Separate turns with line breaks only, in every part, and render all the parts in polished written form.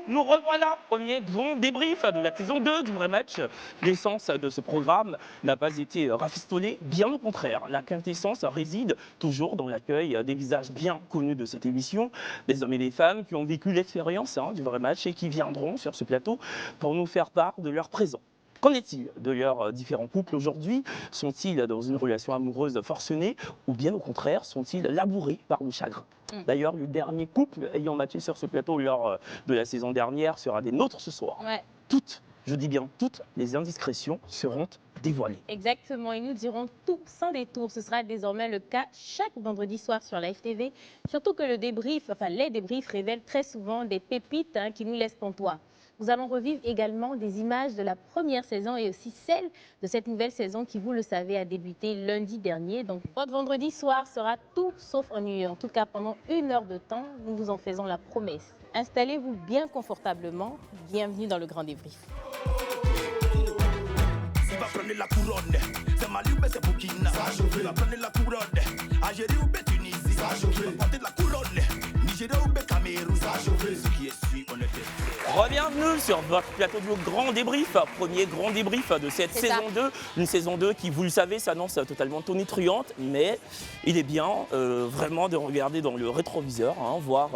nous revoilà. Premier bon débrief de la saison 2 du vrai match. L'essence de ce programme n'a pas été rafistolée, bien au contraire. La quintessence réside toujours dans l'accueil des visages bien connus de cette émission, des hommes et des femmes qui ont vécu l'expérience du vrai match et qui viendront sur ce plateau pour nous faire part de leur présent. Qu'en est-il de leurs différents couples aujourd'hui? Sont-ils dans une relation amoureuse forcenée ou bien au contraire sont-ils labourés par le chagrin? D'ailleurs, le dernier couple ayant matché sur ce plateau lors de la saison dernière sera des nôtres ce soir.
Ouais.
Toutes, je dis bien toutes, les indiscrétions seront dévoilées.
Exactement, et nous dirons tout sans détour. Ce sera désormais le cas chaque vendredi soir sur Live TV. Surtout que les débriefs révèlent très souvent des pépites qui nous laissent pantois. Nous allons revivre également des images de la première saison et aussi celles de cette nouvelle saison qui, vous le savez, a débuté lundi dernier. Donc, votre vendredi soir sera tout sauf ennuyeux. En tout cas, pendant 1 heure de temps, nous vous en faisons la promesse. Installez-vous bien confortablement. Bienvenue dans le grand débrief.
Si va prendre la couronne, c'est Mali ou c'est Burkina. Il va prendre la couronne, Algérie ou Tunisie. Il va porter la couronne, Nigeria ou Cameroun. Ce qui est sûr, on était.
Bienvenue sur votre plateau du grand débrief, premier grand débrief de cette saison 2. Une saison 2 qui, vous le savez, s'annonce totalement tonitruante, mais il est bien vraiment de regarder dans le rétroviseur, voir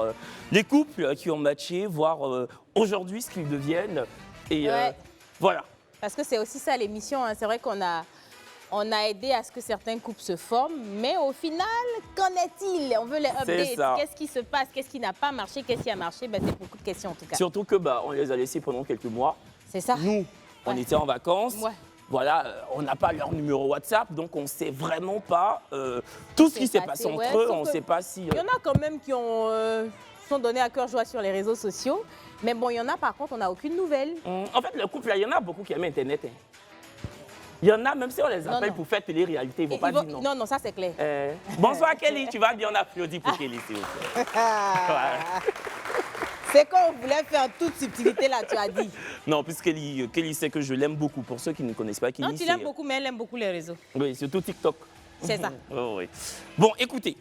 les couples qui ont matché, voir aujourd'hui ce qu'ils deviennent. Et voilà.
Parce que c'est aussi ça l'émission, c'est vrai qu'on a aidé à ce que certains couples se forment, mais au final, qu'en est-il? On veut les updates. Qu'est-ce qui se passe? Qu'est-ce qui n'a pas marché? Qu'est-ce qui a marché? C'est beaucoup de questions en tout cas.
Surtout que on les a laissés pendant quelques mois.
C'est ça.
Nous, on était en vacances.
Ouais.
Voilà, on n'a pas leur numéro WhatsApp, donc on ne sait vraiment pas tout ce qui s'est passé entre eux. On ne sait pas si...
Il y en a quand même qui sont donnés à cœur joie sur les réseaux sociaux. Mais bon, il y en a par contre, on n'a aucune nouvelle.
En fait, le couple, il y en a beaucoup qui aiment Internet. Il y en a, même si on les appelle pour faire télé-réalité, ils ne vont pas dire non.
Non, ça c'est clair.
Bonsoir Kelly, tu vas bien, on applaudit pour Kelly, s'il vous plaît.
C'est qu'on voulait faire en toute subtilité là, tu as dit.
Non, puisque Kelly sait que je l'aime beaucoup. Pour ceux qui ne connaissent pas Kelly,
non, tu l'aimes beaucoup, mais elle aime beaucoup les réseaux.
Oui, surtout TikTok.
C'est ça.
Oui. Bon, écoutez,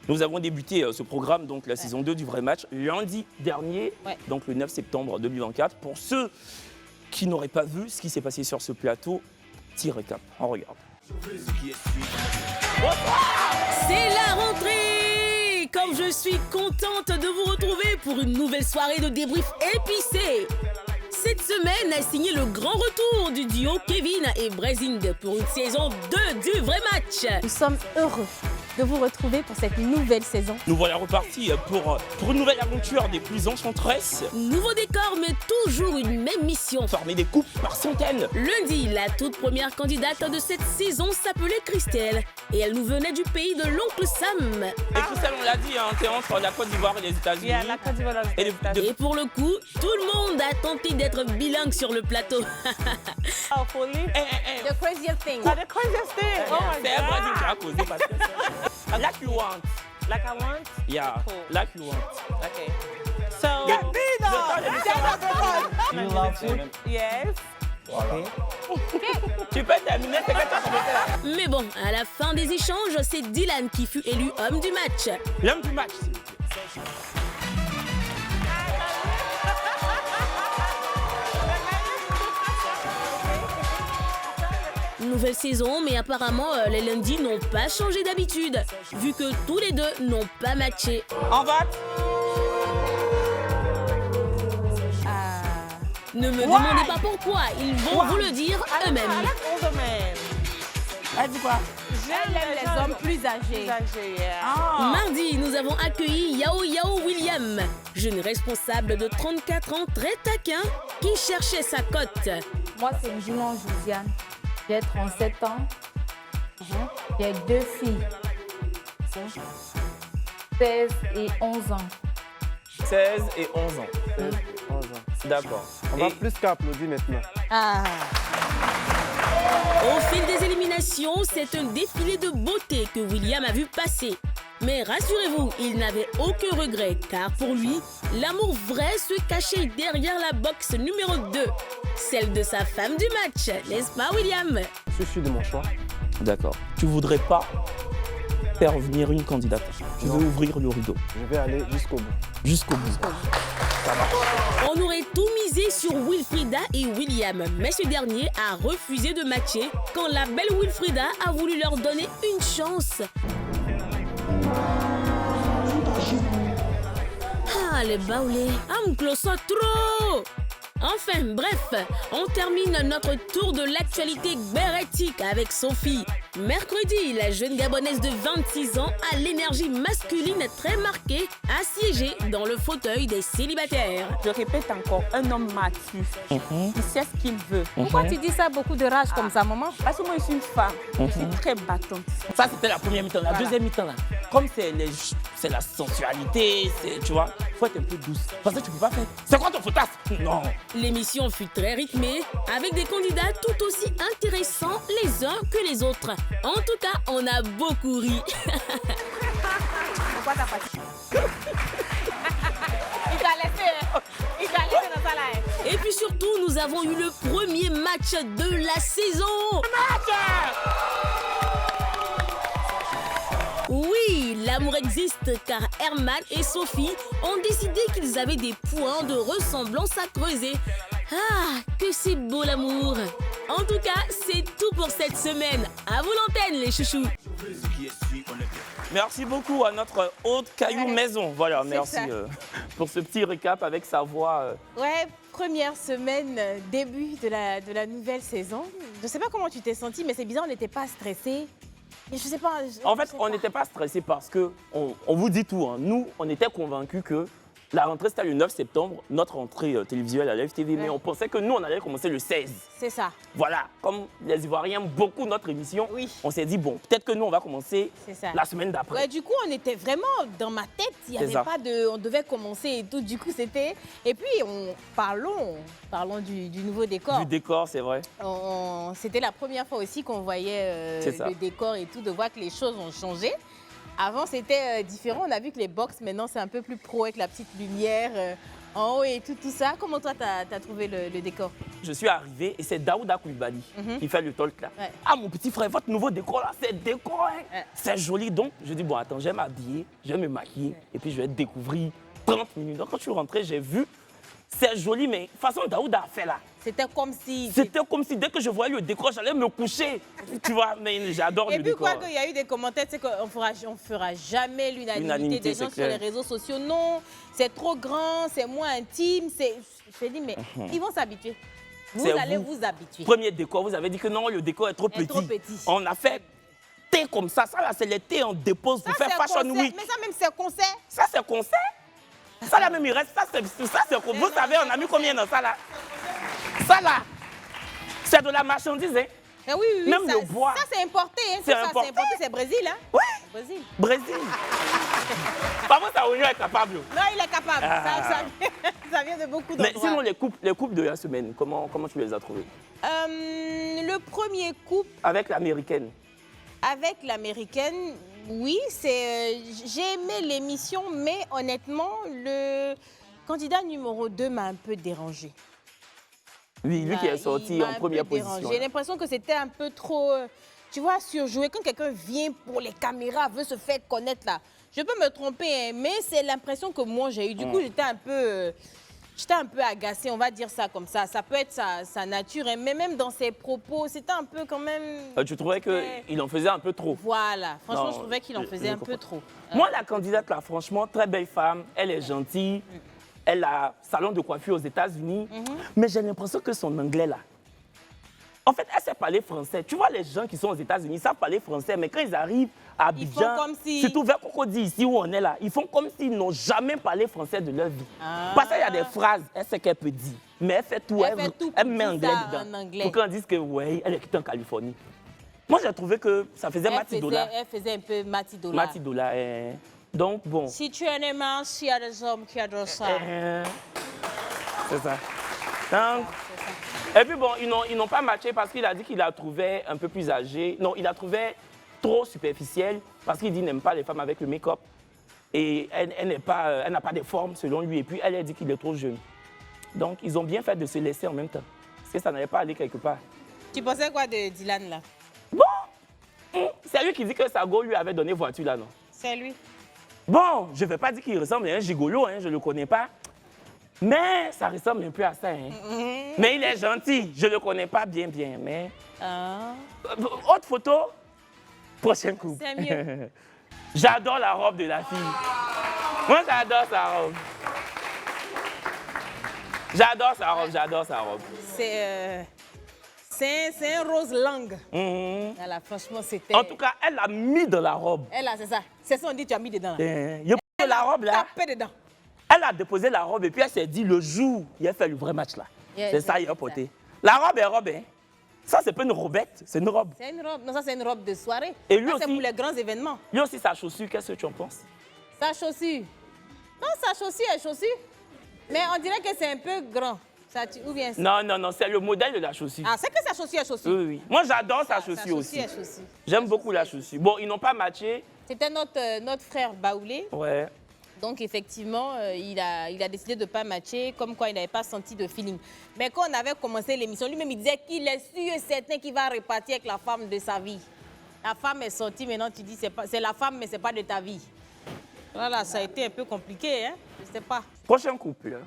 nous avons débuté ce programme, donc la saison 2 du vrai match, lundi dernier, donc le 9 septembre 2024. Pour ceux qui n'auraient pas vu ce qui s'est passé sur ce plateau, petit récap, on regarde.
C'est la rentrée! Comme je suis contente de vous retrouver pour une nouvelle soirée de débrief épicé. Cette semaine a signé le grand retour du duo Kevin et Brazing pour une saison 2 du vrai match.
Nous sommes heureux de vous retrouver pour cette nouvelle saison.
Nous voilà repartis pour une nouvelle aventure des plus enchanteresses.
Nouveau décor, mais toujours une même mission.
Former des couples par centaines.
Lundi, la toute première candidate de cette saison s'appelait Christelle. Et elle nous venait du pays de l'oncle Sam.
Et Christelle, on l'a dit, t'es entre la Côte d'Ivoire et les États-Unis.
La Côte d'Ivoire et les États-Unis.
Et pour le coup, tout le monde a tenté d'être bilingue sur le plateau.
Oh, for you? The craziest thing.
The craziest thing. Oh my
c'est
God.
moi qui a causé parce que like you want.
Like I want?
Yeah,
Cool.
like you want.
Okay. So.
You love food?
Yes.
Tu peux terminer, c'est que tu as commencé là.
Mais bon, à la fin des échanges, c'est Dylan qui fut élu homme du match.
L'homme du match, s'il vous plaît.
Nouvelle saison, mais apparemment, les lundis n'ont pas changé d'habitude, vu que tous les deux n'ont pas matché.
En vote.
Ne me demandez pas pourquoi, ils vont vous le dire eux-mêmes.
I like older men.
Elle dit quoi?
Elle aime les hommes plus âgés.
Yeah.
Mardi, nous avons accueilli Yao Yao William, jeune responsable de 34 ans très taquin qui cherchait sa cote.
Moi, c'est Junon Josiane. J'ai 37 ans. J'ai 2 filles. 16 et 11 ans.
16 et 11 ans. D'accord.
On va plus qu'applaudir maintenant.
Au fil des éliminations, c'est un défilé de beauté que William a vu passer. Mais rassurez-vous, il n'avait aucun regret, car pour lui, l'amour vrai se cachait derrière la boxe numéro 2, celle de sa femme du match, n'est-ce pas William?
Je suis de mon choix.
D'accord. Tu voudrais pas faire venir une candidate. Tu veux ouvrir le rideau.
Je vais aller jusqu'au bout.
Jusqu'au bout. ça marche.
On aurait tout misé sur Wilfrida et William, mais ce dernier a refusé de matcher quand la belle Wilfrida a voulu leur donner une chance. Ah, les baoulés, ça trop. Enfin, bref, on termine notre tour de l'actualité bérétique avec Sophie. Mercredi, la jeune Gabonaise de 26 ans a l'énergie masculine très marquée, assiégée dans le fauteuil des célibataires.
Je répète encore, un homme mature. Il sait ce qu'il veut.
Pourquoi tu dis ça beaucoup de rage comme ça, maman?
Parce que moi, je suis une femme. Je suis très battante.
Ça, c'était la première mi-temps. La deuxième mi-temps, là, comme c'est la sensualité, tu vois, faut être un peu douce. Parce que tu peux pas faire. C'est quoi ton fautasse? Non.
L'émission fut très rythmée, avec des candidats tout aussi intéressants les uns que les autres. En tout cas, on a beaucoup ri.
Pourquoi t'as pas dit? Il t'a laissé dans sa live.
Et puis surtout, nous avons eu le premier match de la saison. Oui, l'amour existe car Herman et Sophie ont décidé qu'ils avaient des points de ressemblance à creuser. Ah, que c'est beau l'amour! En tout cas, c'est tout pour cette semaine. À vous l'antenne, les chouchous!
Merci beaucoup à notre hôte Caillou Maison. Voilà, merci pour ce petit récap avec sa voix.
Ouais, première semaine, début de la nouvelle saison. Je sais pas comment tu t'es sentie, mais c'est bizarre, on n'était pas stressés. Et je sais pas.
En fait, on n'était pas stressés parce que, on vous dit tout, hein. Nous, on était convaincus que la rentrée, c'était le 9 septembre, notre rentrée télévisuelle à la FTV, mais on pensait que nous, on allait commencer le 16.
C'est ça.
Voilà, comme les Ivoiriens aiment beaucoup notre émission,
Oui.
on s'est dit, bon, peut-être que nous, on va commencer la semaine d'après.
Ouais, du coup, on était vraiment dans ma tête. Il y avait pas de. On devait commencer et tout. Du coup, c'était. Et puis, parlons du nouveau décor.
Du décor, c'est vrai.
C'était la première fois aussi qu'on voyait le décor et tout, de voir que les choses ont changé. Avant, c'était différent. On a vu que les box, maintenant, c'est un peu plus pro avec la petite lumière en haut et tout ça. Comment toi, tu as trouvé le décor?
Je suis arrivé et c'est Daouda Koulibaly qui fait le talk là.
Ouais.
Ah, mon petit frère, votre nouveau décor là, c'est décor, hein.
Ouais.
C'est joli. Donc, je dis, bon, attends, je vais m'habiller, je vais me maquiller et puis je vais découvrir 30 minutes. Donc, quand je suis rentré, j'ai vu, c'est joli, mais façon Daouda a fait là.
C'était comme si
dès que je voyais le décor, j'allais me coucher. Tu vois, mais j'adore le décor.
Et puis, quoi qu'il y a eu des commentaires, c'est qu'on fera jamais l'unanimité des gens sur les réseaux sociaux. Non, c'est trop grand, c'est moins intime. Je me dis, mais ils vont s'habituer. Vous allez vous habituer.
Premier décor, vous avez dit que non, le décor est trop petit. On a fait thé comme ça. Ça, là, c'est les thés en dépose pour faire Fashion Week.
Mais ça, même, c'est concert.
Ça, c'est concert. Ça, là, même, il reste. Ça, c'est vous savez, on a mis combien dans ça, là? Ça, là, c'est de la marchandise, hein?
Ah oui,
même le bois.
Ça, c'est importé. Hein.
C'est importé.
C'est Brésil, hein?
Oui. Brésil. Par contre, Saounio est capable.
Non, il est capable. Ça vient de beaucoup d'endroits.
Mais sinon, les couples de la semaine, comment tu les as trouvés?
Le premier couple...
Avec l'américaine.
Avec l'américaine, oui. J'ai aimé l'émission, mais honnêtement, le candidat numéro 2 m'a un peu dérangé.
Oui, lui qui est sorti en première position.
J'ai l'impression que c'était un peu trop, tu vois, surjoué. Quand quelqu'un vient pour les caméras, veut se faire connaître là. Je peux me tromper, hein, mais c'est l'impression que moi j'ai eu. Du coup, j'étais un peu agacée, on va dire ça comme ça. Ça peut être sa nature, hein, mais même dans ses propos, c'était un peu quand même...
Tu trouvais qu'il en faisait un peu trop?
Voilà, franchement, je trouvais qu'il en faisait un peu trop.
Moi, la candidate là, franchement, très belle femme, elle est gentille. Elle a salon de coiffure aux États-Unis, mais j'ai l'impression que son anglais là, en fait, elle sait parler français. Tu vois, les gens qui sont aux États-Unis savent parler français, mais quand ils arrivent à Abidjan, surtout vers Cocody, ici où on est là, ils font comme s'ils n'ont jamais parlé français de leur vie. Parce qu'il y a des phrases, elle sait qu'elle peut dire, mais elle fait tout, elle met anglais dedans. Pour qu'on dise que, ouais, elle est quittée en Californie. Moi, j'ai trouvé que ça faisait Matidola.
Elle faisait un peu Matidola.
Matidola, donc, bon.
Si tu es un homme, il y a des hommes qui adorent ça.
C'est ça. Donc, et puis bon, ils n'ont pas matché parce qu'il a dit qu'il la trouvait un peu plus âgée. Non, il la trouvait trop superficielle parce qu'il dit qu'il n'aime pas les femmes avec le make-up. Et elle n'a pas de forme selon lui. Et puis elle a dit qu'il est trop jeune. Donc, ils ont bien fait de se laisser en même temps. Parce que ça n'allait pas aller quelque part.
Tu pensais quoi de Dylan là?
Bon, c'est lui qui dit que Sago lui avait donné voiture là, non?
C'est lui.
Bon, je ne vais pas dire qu'il ressemble à un gigolo, hein, je ne le connais pas. Mais ça ressemble un peu à ça. Hein. Mais il est gentil. Je ne le connais pas bien, mais... Autre photo, prochaine coupe.
C'est mieux.
J'adore la robe de la fille. Moi, j'adore sa robe. J'adore sa robe.
C'est un rose langue. Voilà, franchement, c'était...
En tout cas, elle l'a mis dans la robe.
Elle, là, c'est ça. C'est ça, on dit, tu as mis dedans. Là.
La robe, là.
Tapé dedans.
Elle a déposé la robe et puis elle s'est dit le jour, il a fait le vrai match là.
Yeah,
c'est ça, il a porté. La robe est robe, hein. Ça, c'est pas une robette, c'est une robe.
C'est une robe. Non, ça, c'est une robe de soirée.
Et lui
ça,
aussi.
c'est pour les grands événements.
Lui aussi, sa chaussure, qu'est-ce que tu en penses?
Sa chaussure. Non, sa chaussure est chaussure. Mais on dirait que c'est un peu grand. Ça, ou bien ça?
Non, c'est le modèle de la chaussure.
Ah, c'est que sa chaussure est chaussure?
Oui. Moi, j'adore sa chaussure aussi. J'aime beaucoup la chaussure. Bon, ils n'ont pas matché.
C'était notre frère Baoulé.
Ouais.
Donc, effectivement, il a décidé de ne pas matcher, comme quoi il n'avait pas senti de feeling. Mais quand on avait commencé l'émission, lui-même, il disait qu'il est sûr et certain qu'il va repartir avec la femme de sa vie. La femme est sortie, maintenant tu dis c'est la femme, mais ce n'est pas de ta vie. Voilà, ça a été un peu compliqué, hein? Je ne sais pas.
Prochain couple,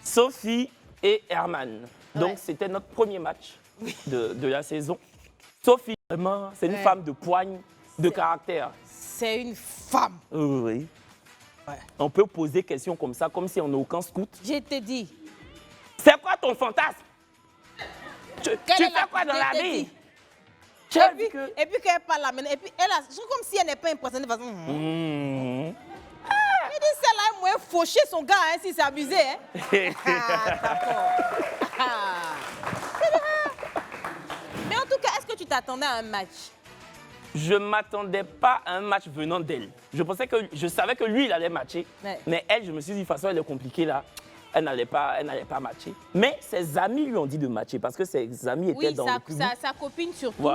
Sophie et Herman. Donc, c'était notre premier match de la saison. Sophie, vraiment, c'est une femme de poigne, de caractère.
C'est une femme.
Oui. Ouais. On peut poser des questions comme ça, comme si on n'a aucun scout.
Je te dis.
C'est quoi ton fantasme? Tu fais quoi dans la vie?
Et puis qu'elle parle là, et puis elle a, c'est comme si elle n'est pas impressionnée. Elle dit celle-là est moins fauché son gars, hein, si c'est abusé. Hein? Mais en tout cas, est-ce que tu t'attendais à un match?
Je ne m'attendais pas à un match venant d'elle. Je savais que lui, il allait matcher. Ouais. Mais elle, je me suis dit, de toute façon, elle est compliquée là. Elle n'allait pas matcher. Mais ses amis lui ont dit de matcher parce que ses amis étaient dans le public.
Sa copine surtout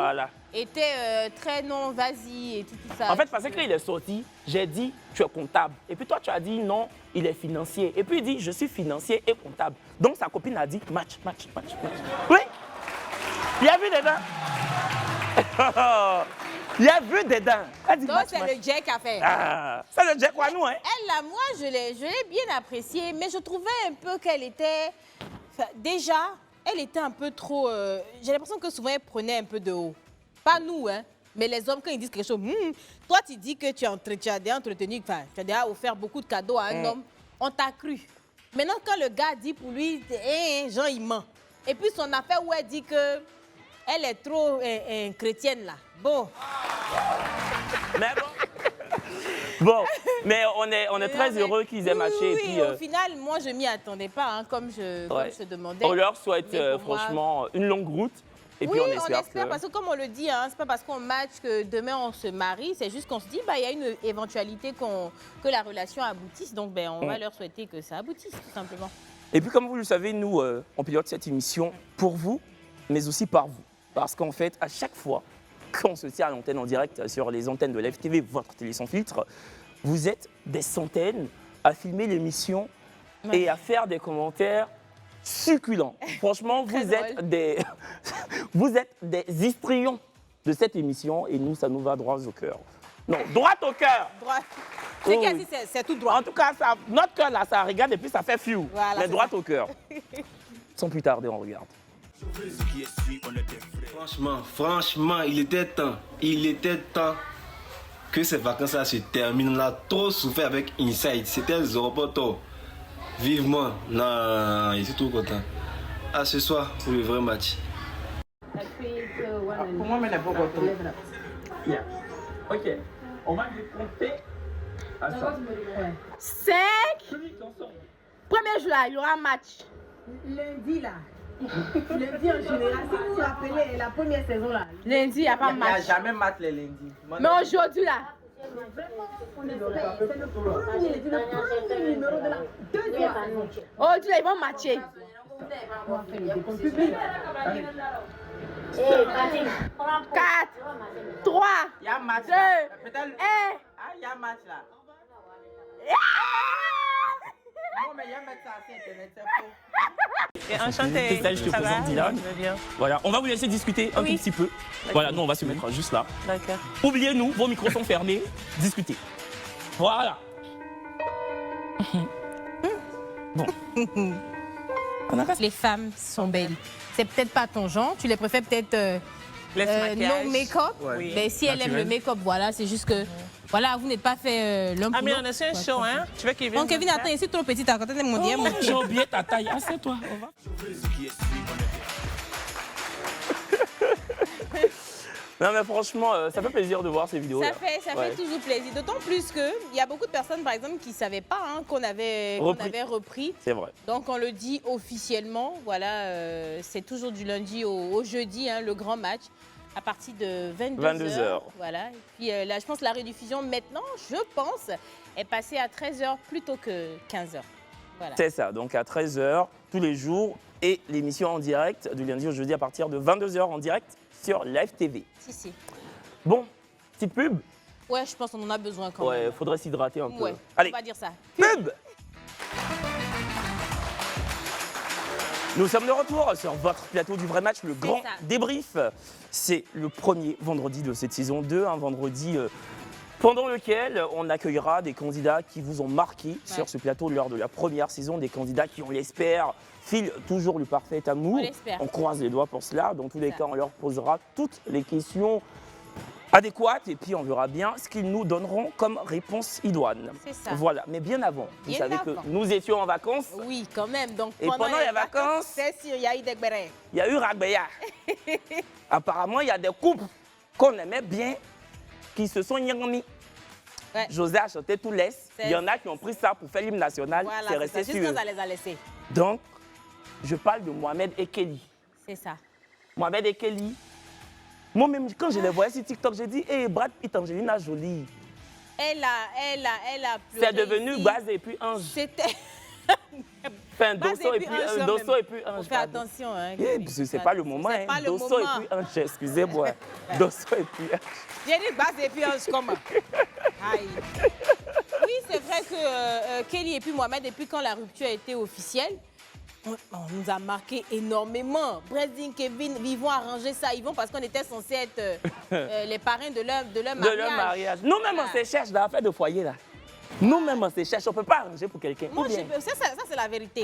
était
très non, vas-y et tout ça.
En fait, parce qu'il est sorti, j'ai dit, tu es comptable. Et puis toi, tu as dit, non, il est financier. Et puis il dit, je suis financier et comptable. Donc sa copine a dit, match. Oui, il a vu dedans. Il a vu dedans.
Donc c'est le Jack qui a fait.
Ah, c'est le Jack quoi nous, hein?
Elle, là, moi, je l'ai bien appréciée, mais je trouvais un peu qu'elle était... Enfin, déjà, elle était un peu trop... J'ai l'impression que souvent, elle prenait un peu de haut. Pas nous, hein, mais les hommes, quand ils disent quelque chose... toi, tu dis que tu as déjà entretenu... Enfin, tu as déjà offert beaucoup de cadeaux à un homme. On t'a cru. Maintenant, quand le gars dit pour lui, Jean, il ment. Et puis, son affaire où elle dit que... Elle est trop chrétienne, là. Bon.
Mais on est très heureux qu'ils aient matché.
Oui,
et puis,
au final, moi, je ne m'y attendais pas, hein, comme je demandais.
On leur souhaite franchement une longue route. Et puis on espère
parce que comme on le dit, hein, c'est pas parce qu'on match que demain on se marie, c'est juste qu'on se dit, il y a une éventualité que la relation aboutisse. Donc, on va leur souhaiter que ça aboutisse, tout simplement.
Et puis, comme vous le savez, nous, on pilote cette émission pour vous, mais aussi par vous. Parce qu'en fait, à chaque fois qu'on se tient à l'antenne en direct sur les antennes de l'FTV, votre télé sans filtre, vous êtes des centaines à filmer l'émission et à faire des commentaires succulents. Franchement, vous êtes des histrions de cette émission et nous, ça nous va droit au cœur. Non, droit au cœur.
C'est tout droit.
En tout cas, notre cœur, là, ça regarde et puis ça fait fiou. Voilà, mais droit au cœur. Sans plus tarder, on regarde.
Franchement, il était temps que ces vacances-là se terminent. On a trop souffert avec Inside. C'était zéro poteau. Vivement. Non, je suis tout content. À ce soir pour le vrai match.
Pour moi, mais pas bien. Ok. On va compter à ça.
5. Premier jour là, il y aura un match.
Lundi là. Lundi en général, si vous vous rappelez la première saison là.
Lundi, il n'y a pas de match.
Il n'y a jamais match les lundis.
Mais aujourd'hui là.
C'est le premier numéro de la deuxième saison.
Aujourd'hui là, ils vont matcher. 4, 3, 2, 1.
Il y a un match là. Non, mais il y a un match sur Internet, c'est faux.
Enchanté. Je te présente Dylan. Voilà, on va vous laisser discuter un tout petit peu. Voilà, nous on va se mettre juste là.
D'accord.
Oubliez-nous, vos micros sont fermés. Discutez. Voilà.
Les femmes sont belles. C'est peut-être pas ton genre, tu les préfères peut-être no make-up.
Oui.
Mais si elle aime le make-up, voilà, c'est juste que voilà, vous n'êtes pas fait l'un pour
Ah, mais
l'autre.
on a fait un show, hein? Tu veux Kevin?
Donc Kevin, attends, c'est trop petit, t'as raconté mon diable.
Oh, j'ai oublié ta taille. Assieds-toi. On va. Non mais franchement, ça fait plaisir de voir ces vidéos.
Ça fait toujours plaisir. D'autant plus qu'il y a beaucoup de personnes, par exemple, qui ne savaient pas qu'on avait repris.
C'est vrai.
Donc on le dit officiellement. Voilà, c'est toujours du lundi au jeudi, le grand match, à partir de 22h. Voilà. Et puis là, je pense que la rediffusion maintenant, je pense, est passée à 13h plutôt que 15h. Voilà.
C'est ça, donc à 13h tous les jours et l'émission en direct du lundi au jeudi à partir de 22h en direct sur Live TV.
Si.
Bon, petite pub.
Ouais, je pense qu'on en a besoin quand même.
Ouais, faudrait s'hydrater un peu.
Ouais,
allez,
on va dire ça.
Pub. Nous sommes de retour sur votre plateau du vrai match, le grand débrief. C'est le premier vendredi de cette saison 2, un vendredi pendant lequel on accueillera des candidats qui vous ont marqué sur ce plateau lors de la première saison, des candidats qui, on l'espère, filent toujours le parfait amour. On croise les doigts pour cela. Dans tous les cas, on leur posera toutes les questions adéquates et puis on verra bien ce qu'ils nous donneront comme réponse idoine.
C'est ça.
Voilà, mais bien avant. Vous savez que nous étions en vacances.
Oui, quand même. Donc,
et pendant les vacances,
c'est sûr, il y a eu des gbérés.
Il y a eu Ragbeya. Apparemment, il y a des couples qu'on aimait bien qui se sont yangami. José a chanté tout l'Est. Il y en a qui ont pris ça pour faire l'hymne national.
Voilà,
c'est resté
juste
sur eux.
ça les a laissés.
Donc, je parle de Mohamed et Kelly.
C'est ça.
Mohamed et Kelly. Moi-même, quand je les voyais sur TikTok, j'ai dit, hey, Brad Pitt, Angelina Jolie.
Elle a pleuré.
C'est devenu Baz et puis Ange.
C'était...
Enfin, Dosso et puis Ange.
Fais attention. Hein,
c'est pas le moment. Hein. Dosso et puis Ange, excusez-moi. Dosso et puis Ange.
J'ai dit Baz et puis Ange, comment? Aïe. Oui, c'est vrai que Kelly et puis Mohamed, et puis quand la rupture a été officielle, on nous a marqué énormément. Brésil, Kevin, ils vont arranger ça. Ils vont parce qu'on était censés être les parrains de leur mariage.
De leur mariage. Nous-mêmes, on se cherche dans l'affaire de foyer, là. Nous-mêmes, on se cherche. On ne peut pas arranger pour quelqu'un.
Ça, c'est la vérité.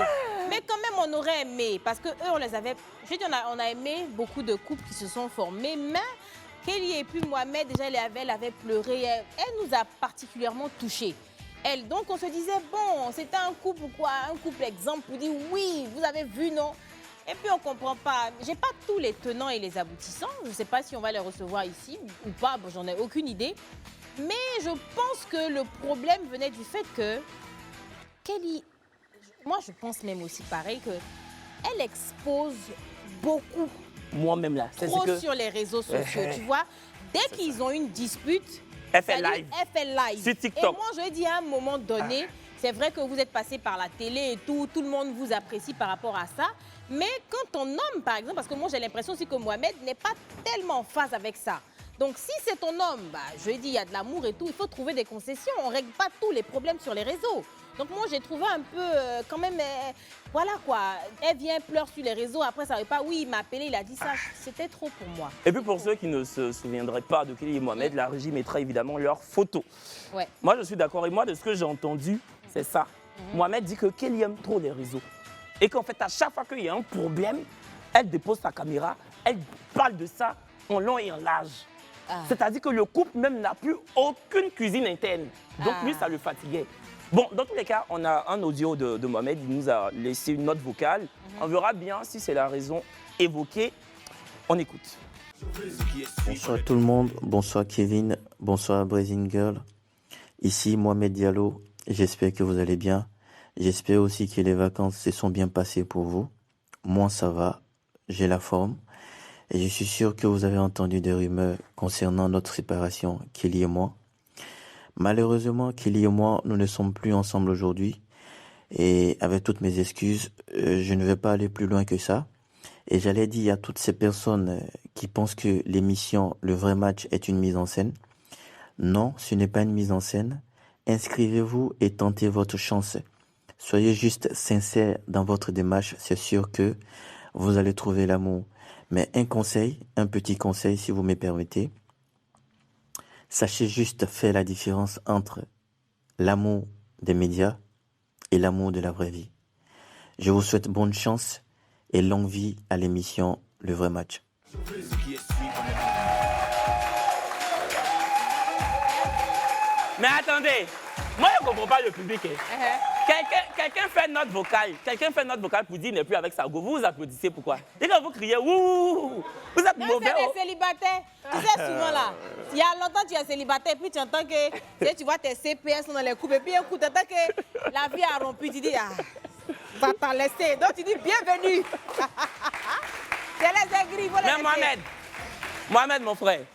Mais quand même, on aurait aimé. Parce qu'eux, on les avait... Je dis, on a aimé beaucoup de couples qui se sont formés. Mais Kelly et puis Mohamed, déjà, elle avait pleuré. Elle nous a particulièrement touchés. Donc on se disait, bon, c'était un couple quoi, un couple exemple pour dire oui, vous avez vu, non? Et puis on ne comprend pas. J'ai pas tous les tenants et les aboutissants. Je ne sais pas si on va les recevoir ici ou pas, bon, j'en ai aucune idée. Mais je pense que le problème venait du fait que Kelly, moi je pense même aussi pareil, qu'elle expose beaucoup.
Moi-même là.
Trop sur les réseaux sociaux, tu vois. Dès qu'ils ont une dispute,
elle fait live. Sur TikTok.
Et moi, je dis à un moment donné, c'est vrai que vous êtes passé par la télé et tout le monde vous apprécie par rapport à ça. Mais quand ton homme, par exemple, parce que moi j'ai l'impression aussi que Mohamed n'est pas tellement en phase avec ça. Donc si c'est ton homme, je dis, il y a de l'amour et tout, il faut trouver des concessions. On ne règle pas tous les problèmes sur les réseaux. Donc moi j'ai trouvé un peu quand même, voilà quoi, elle vient, pleure sur les réseaux, après ça ne veut pas, oui il m'a appelé, il a dit ça, c'était trop pour moi.
Et puis pour ceux qui ne se souviendraient pas de Kelly et Mohamed, la régie mettra évidemment leurs photos.
Ouais.
Moi je suis d'accord, et moi de ce que j'ai entendu, c'est ça. Mohamed dit que Kelly aime trop les réseaux. Et qu'en fait à chaque fois qu'il y a un problème, elle dépose sa caméra, elle parle de ça en long et en large. C'est-à-dire que le couple même n'a plus aucune cuisine interne. Donc lui ça le fatiguait. Bon, dans tous les cas, on a un audio de Mohamed, il nous a laissé une note vocale. On verra bien si c'est la raison évoquée. On écoute.
Bonsoir tout le monde, bonsoir Kevin, bonsoir Brazing Girl. Ici Mohamed Diallo, j'espère que vous allez bien. J'espère aussi que les vacances se sont bien passées pour vous. Moi ça va, j'ai la forme. Et je suis sûr que vous avez entendu des rumeurs concernant notre séparation, Kelly et moi. Malheureusement, Kelly et moi, nous ne sommes plus ensemble aujourd'hui. Et avec toutes mes excuses, je ne vais pas aller plus loin que ça. Et j'allais dire à toutes ces personnes qui pensent que l'émission Le Vrai Match est une mise en scène. Non, ce n'est pas une mise en scène. Inscrivez-vous et tentez votre chance. Soyez juste sincères dans votre démarche. C'est sûr que vous allez trouver l'amour. Mais un petit conseil si vous me permettez. Sachez juste faire la différence entre l'amour des médias et l'amour de la vraie vie. Je vous souhaite bonne chance et longue vie à l'émission Le Vrai Match.
Mais attendez, moi je ne comprends pas le public. Quelqu'un fait notre vocale pour dire qu'il n'est plus avec Sargo. Vous applaudissez pourquoi? Et quand vous criez ouh, vous êtes mauvais.
C'est des célibataires. Tu sais, souvent là, il y a longtemps tu es célibataire, puis tu entends que tu vois tes CPS sont dans les couples, et puis écoute, tu entends que la vie a rompu, tu dis, va t'en laisser. Donc tu dis, bienvenue. C'est les aigris, vous les
Mais Mohamed, mon frère,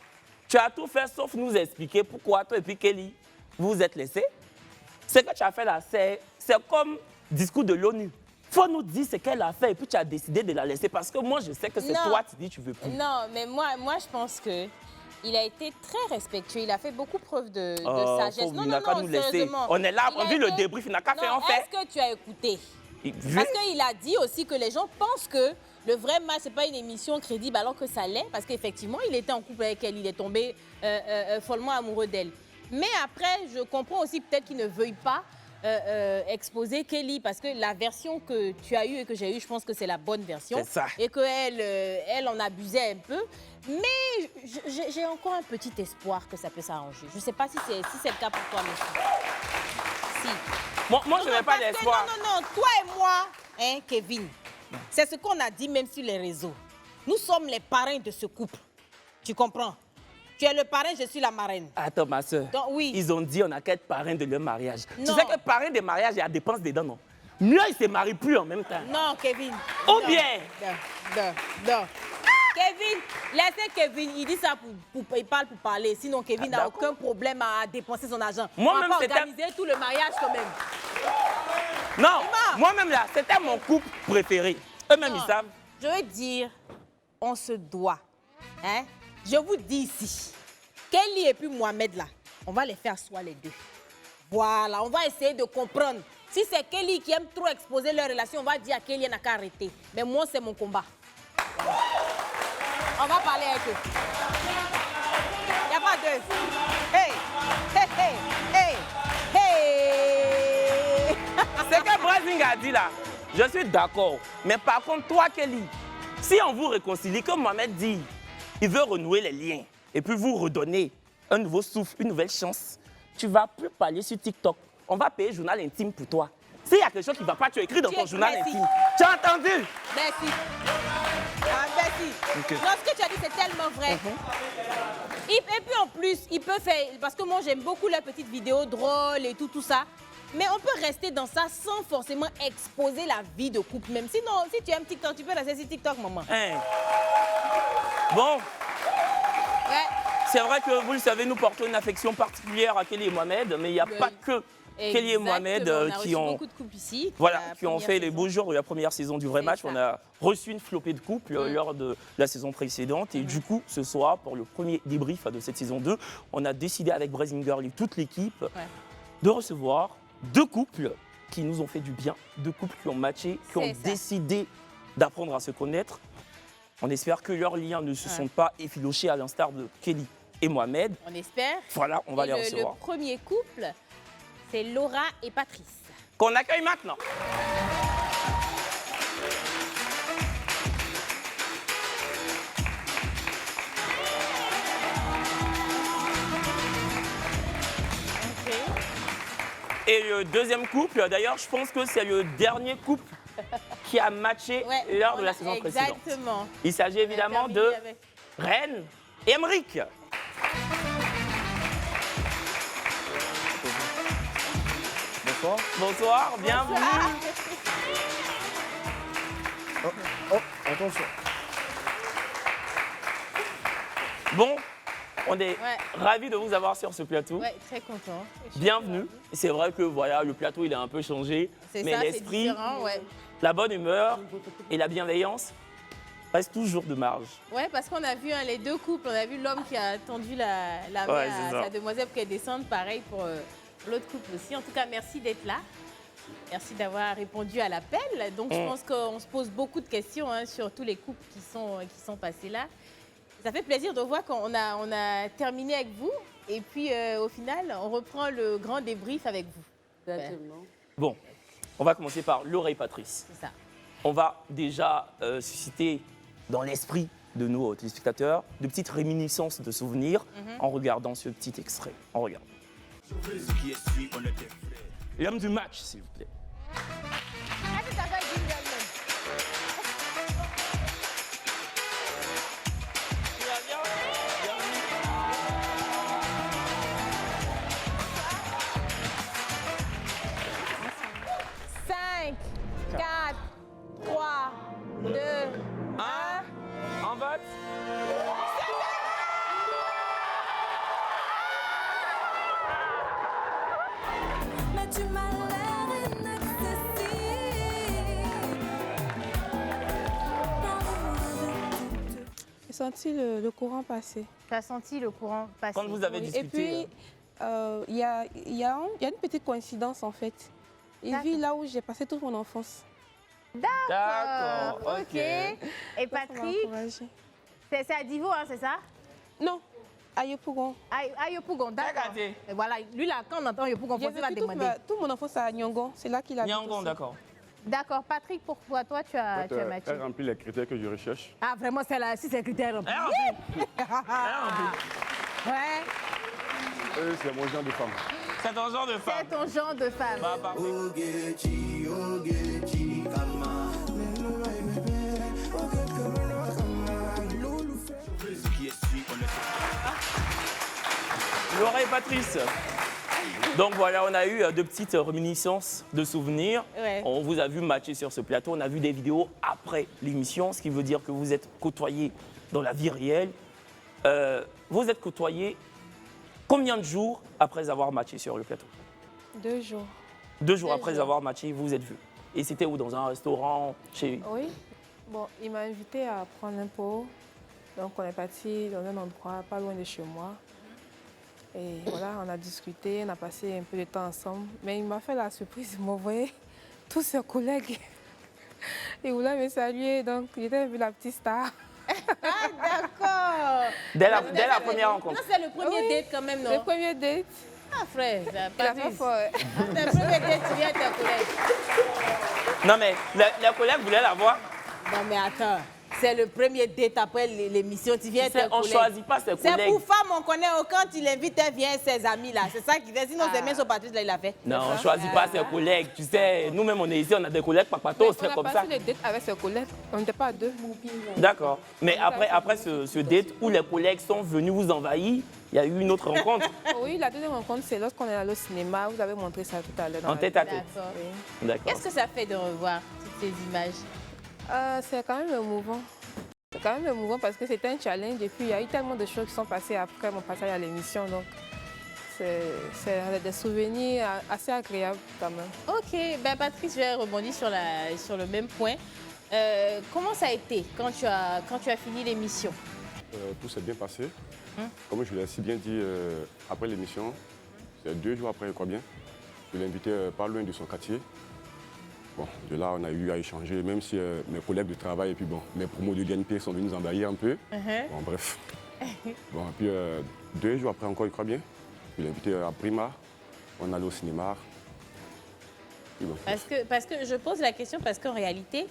tu as tout fait sauf nous expliquer pourquoi toi et puis Kelly, vous vous êtes laissés. Ce que tu as fait là, c'est comme discours de l'ONU. Il faut nous dire ce qu'elle a fait et puis tu as décidé de la laisser parce que moi, je sais que c'est toi, tu dis tu veux plus.
Non, mais moi je pense que il a été très respectueux. Il a fait beaucoup preuve de sagesse.
Il n'a qu'à nous laisser. On est là, on vit le débrief, il n'a qu'à faire en fait.
Est-ce que tu as écouté? Parce qu'il a dit aussi que les gens pensent que le vrai match, ce n'est pas une émission crédible alors que ça l'est. Parce qu'effectivement, il était en couple avec elle, il est tombé follement amoureux d'elle. Mais après, je comprends aussi peut-être qu'il ne veuille pas exposer Kelly parce que la version que tu as eue et que j'ai eue, je pense que c'est la bonne version. C'est ça. Et qu'elle elle en abusait un peu. Mais j'ai encore un petit espoir que ça peut s'arranger. Je ne sais pas si c'est le cas pour toi, monsieur. Si.
Moi, je n'ai pas d'espoir.
Non, toi et moi, hein, Kevin, c'est ce qu'on a dit même sur les réseaux. Nous sommes les parrains de ce couple. Tu comprends? Tu es le parrain, je suis la marraine.
Attends, ma soeur.
Donc, oui.
Ils ont dit on n'a qu'à être parrain de leur mariage.
Non.
Tu sais que parrain des mariages, il y a des dépenses dedans, non? Mieux, ils ne se marient plus en même temps.
Non, Kevin.
Ou bien.
Non. Kevin, laissez Kevin, il dit ça il parle pour parler. Sinon, Kevin n'a aucun problème à dépenser son argent.
Moi-même,
on va organiser tout le mariage quand même.
Non, moi-même là, c'était mon couple préféré. Eux-mêmes, ils savent.
Je veux dire, on se doit. Hein? Je vous dis ici, Kelly et puis Mohamed là, on va les faire soi les deux. Voilà, on va essayer de comprendre. Si c'est Kelly qui aime trop exposer leur relation, on va dire à Kelly, elle n'a qu'à arrêter. Mais moi, c'est mon combat. Voilà. On va parler avec eux. Il n'y a pas de... Hey!
C'est que Brazing a dit là, je suis d'accord. Mais par contre, toi, Kelly, si on vous réconcilie, comme Mohamed dit, il veut renouer les liens et puis vous redonner un nouveau souffle, une nouvelle chance, tu ne vas plus parler sur TikTok. On va payer journal intime pour toi. S'il y a quelque chose qui ne va pas, tu écris dans ton journal intime. Tu as entendu?
Merci. Merci. Okay. Non, ce que tu as dit, c'est tellement vrai. Et puis en plus, il peut faire... Parce que moi, j'aime beaucoup les petites vidéos drôles et tout ça. Mais on peut rester dans ça sans forcément exposer la vie de couple. Même sinon, si tu aimes TikTok, tu peux rester sur TikTok, maman.
Bon. Ouais. C'est vrai que vous le savez, nous portons une affection particulière à Kelly et Mohamed, mais il n'y a pas que Kelly et Mohamed qui ont,
beaucoup de couples ici,
qui ont fait les beaux jours de la première saison du Vrai Match. On a reçu une flopée de couples lors de la saison précédente. Et du coup, ce soir, pour le premier débrief de cette saison 2, on a décidé avec Brazing Girl et toute l'équipe de recevoir 2 couples qui nous ont fait du bien, 2 couples qui ont matché, qui ont décidé d'apprendre à se connaître. On espère que leurs liens ne se sont pas effilochés à l'instar de Kelly et Mohamed.
On espère.
Voilà, on va les recevoir.
Le premier couple, c'est Laura et Patrice.
Qu'on accueille maintenant. Et le deuxième couple, d'ailleurs, je pense que c'est le dernier couple qui a matché lors de la saison précédente.
Exactement.
Il s'agit évidemment de Reine et Emric.
Bonsoir.
Bonsoir, bienvenue.
Attention.
Bon, on est ravis de vous avoir sur ce plateau.
Ouais, très content.
Bienvenue. C'est vrai que voilà, le plateau il a un peu changé, mais l'esprit, la bonne humeur et la bienveillance restent toujours de marge.
Ouais, parce qu'on a vu les 2 couples, on a vu l'homme qui a tendu la main à sa demoiselle pour qu'elle descende, pareil pour l'autre couple aussi. En tout cas, merci d'être là. Merci d'avoir répondu à l'appel. Donc, je pense qu'on se pose beaucoup de questions sur tous les couples qui sont passés là. Ça fait plaisir de voir qu'on a terminé avec vous. Et puis, au final, on reprend le grand débrief avec vous.
Exactement. Bon, On va commencer par l'oreille Patrice.
C'est ça.
On va déjà susciter dans l'esprit de nos téléspectateurs de petites réminiscences de souvenirs en regardant ce petit extrait. On regarde. L'homme du match, s'il vous plaît.
Cinq, 4, 3, 2, 1.
En vote.
J'ai senti le courant passer.
Tu as senti le courant passer.
Quand vous avez discuté.
Et puis, il y a une petite coïncidence en fait. Il vit là où j'ai passé toute mon enfance.
D'accord,
ok. Et Patrick, c'est à Divo, hein, c'est ça?
Non, à Yopougon.
À Yopougon, d'accord. Et voilà, lui là, quand on entend Yopougon, il va demander.
Tout mon enfance à Nyongon, c'est là qu'il a
Nyongon, d'accord.
D'accord, Patrick, pourquoi toi tu as matché?
Elle remplit les critères que je recherche.
Ah, vraiment, si c'est un critère rempli. Ouais.
C'est mon genre de femme.
C'est ton genre de femme.
C'est ton genre de femme.
Bah, parfait. L'oreille Patrice. Donc voilà, on a eu de petites réminiscences de souvenirs.
Ouais.
On vous a vu matcher sur ce plateau. On a vu des vidéos après l'émission, ce qui veut dire que vous êtes côtoyés dans la vie réelle. Vous êtes côtoyés combien de jours après avoir matché sur le plateau?
2 jours.
2 jours après avoir matché, vous vous êtes vus. Et c'était où? Dans un restaurant? Chez...
Oui. Bon, il m'a invité à prendre un pot. Donc on est parti dans un endroit pas loin de chez moi. Et voilà, on a discuté, on a passé un peu de temps ensemble. Mais il m'a fait la surprise, il m'a envoyé tous ses collègues. Il voulait me saluer, donc j'étais un peu la petite star.
D'accord.
Dès la première rencontre.
Non, c'est le premier date quand même, non?
Le premier date.
Ah, frère,
pas fort.
C'est le premier date, tu viens avec tes collègues.
Non, mais les collègues voulaient la voir.
Non, mais attends. C'est le premier date après l'émission, tu viens avec tes collègues.
On ne choisit pas ses collègues.
C'est pour femme, on connaît. Quand il invite, elle vient avec ses amis là. C'est ça qui fait. Sinon, c'est bien sur Patrice, là, il a fait.
Non, on ne choisit pas ses collègues. Tu sais, nous-mêmes, on est ici, on a des collègues papatos, c'est comme ça.
On a passé le date avec ses collègues. On n'était pas à 2.
D'accord. Mais après ce date où les collègues sont venus vous envahir, il y a eu une autre rencontre.
Oui, la deuxième rencontre, c'est lorsqu'on est allé au cinéma. Vous avez montré ça tout à l'heure.
En tête à tête.
D'accord. Qu'est-ce que ça fait de revoir toutes ces images?
C'est quand même émouvant. C'est quand même émouvant parce que c'était un challenge et puis il y a eu tellement de choses qui sont passées après mon passage à l'émission. Donc, c'est des souvenirs assez agréables quand même.
Ok, ben Patrice, je vais rebondir sur le même point. Comment ça a été quand tu as fini l'émission?
Tout s'est bien passé. Comme je l'ai si bien dit après l'émission, c'est 2 jours après, je crois bien. Je l'ai invité pas loin de son quartier. Bon, de là, on a eu à échanger, même si mes collègues de travail et puis bon, mes promos de DNP sont venus nous envahir un peu. Bon, bref. Bon, et puis 2 jours après encore, je crois bien, je l'ai invité à Prima. On allait au cinéma. Bon,
parce que je pose la question parce qu'en réalité,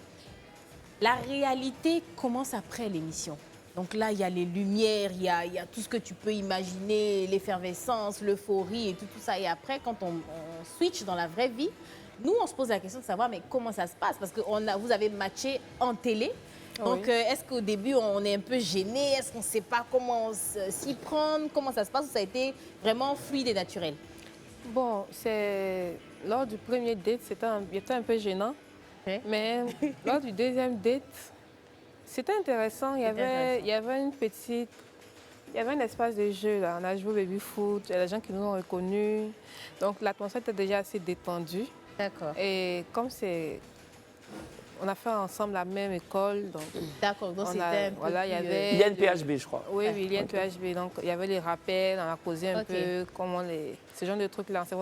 la réalité commence après l'émission. Donc là, il y a les lumières, il y a tout ce que tu peux imaginer, l'effervescence, l'euphorie et tout ça. Et après, quand on switch dans la vraie vie, nous, on se pose la question de savoir mais comment ça se passe parce que vous avez matché en télé. Donc, oui. Est-ce qu'au début, on est un peu gêné? Est-ce qu'on ne sait pas comment s'y prendre? Comment ça se passe? Ou ça a été vraiment fluide et naturel?
Bon, lors du premier date, c'était un peu gênant. Okay. Mais lors du deuxième date, c'était intéressant. Il y avait un espace de jeu. Là. On a joué au baby-foot. Il y a des gens qui nous ont reconnus. Donc, l'atmosphère était déjà assez détendue.
D'accord.
Et comme on a fait ensemble la même école.
D'accord, donc c'était un peu
voilà, il y avait
l'INPHB, je crois.
Oui, oui, l'INPHB. Donc, il y avait les rappels, on a causé un peu comment ce genre de trucs-là. On s'est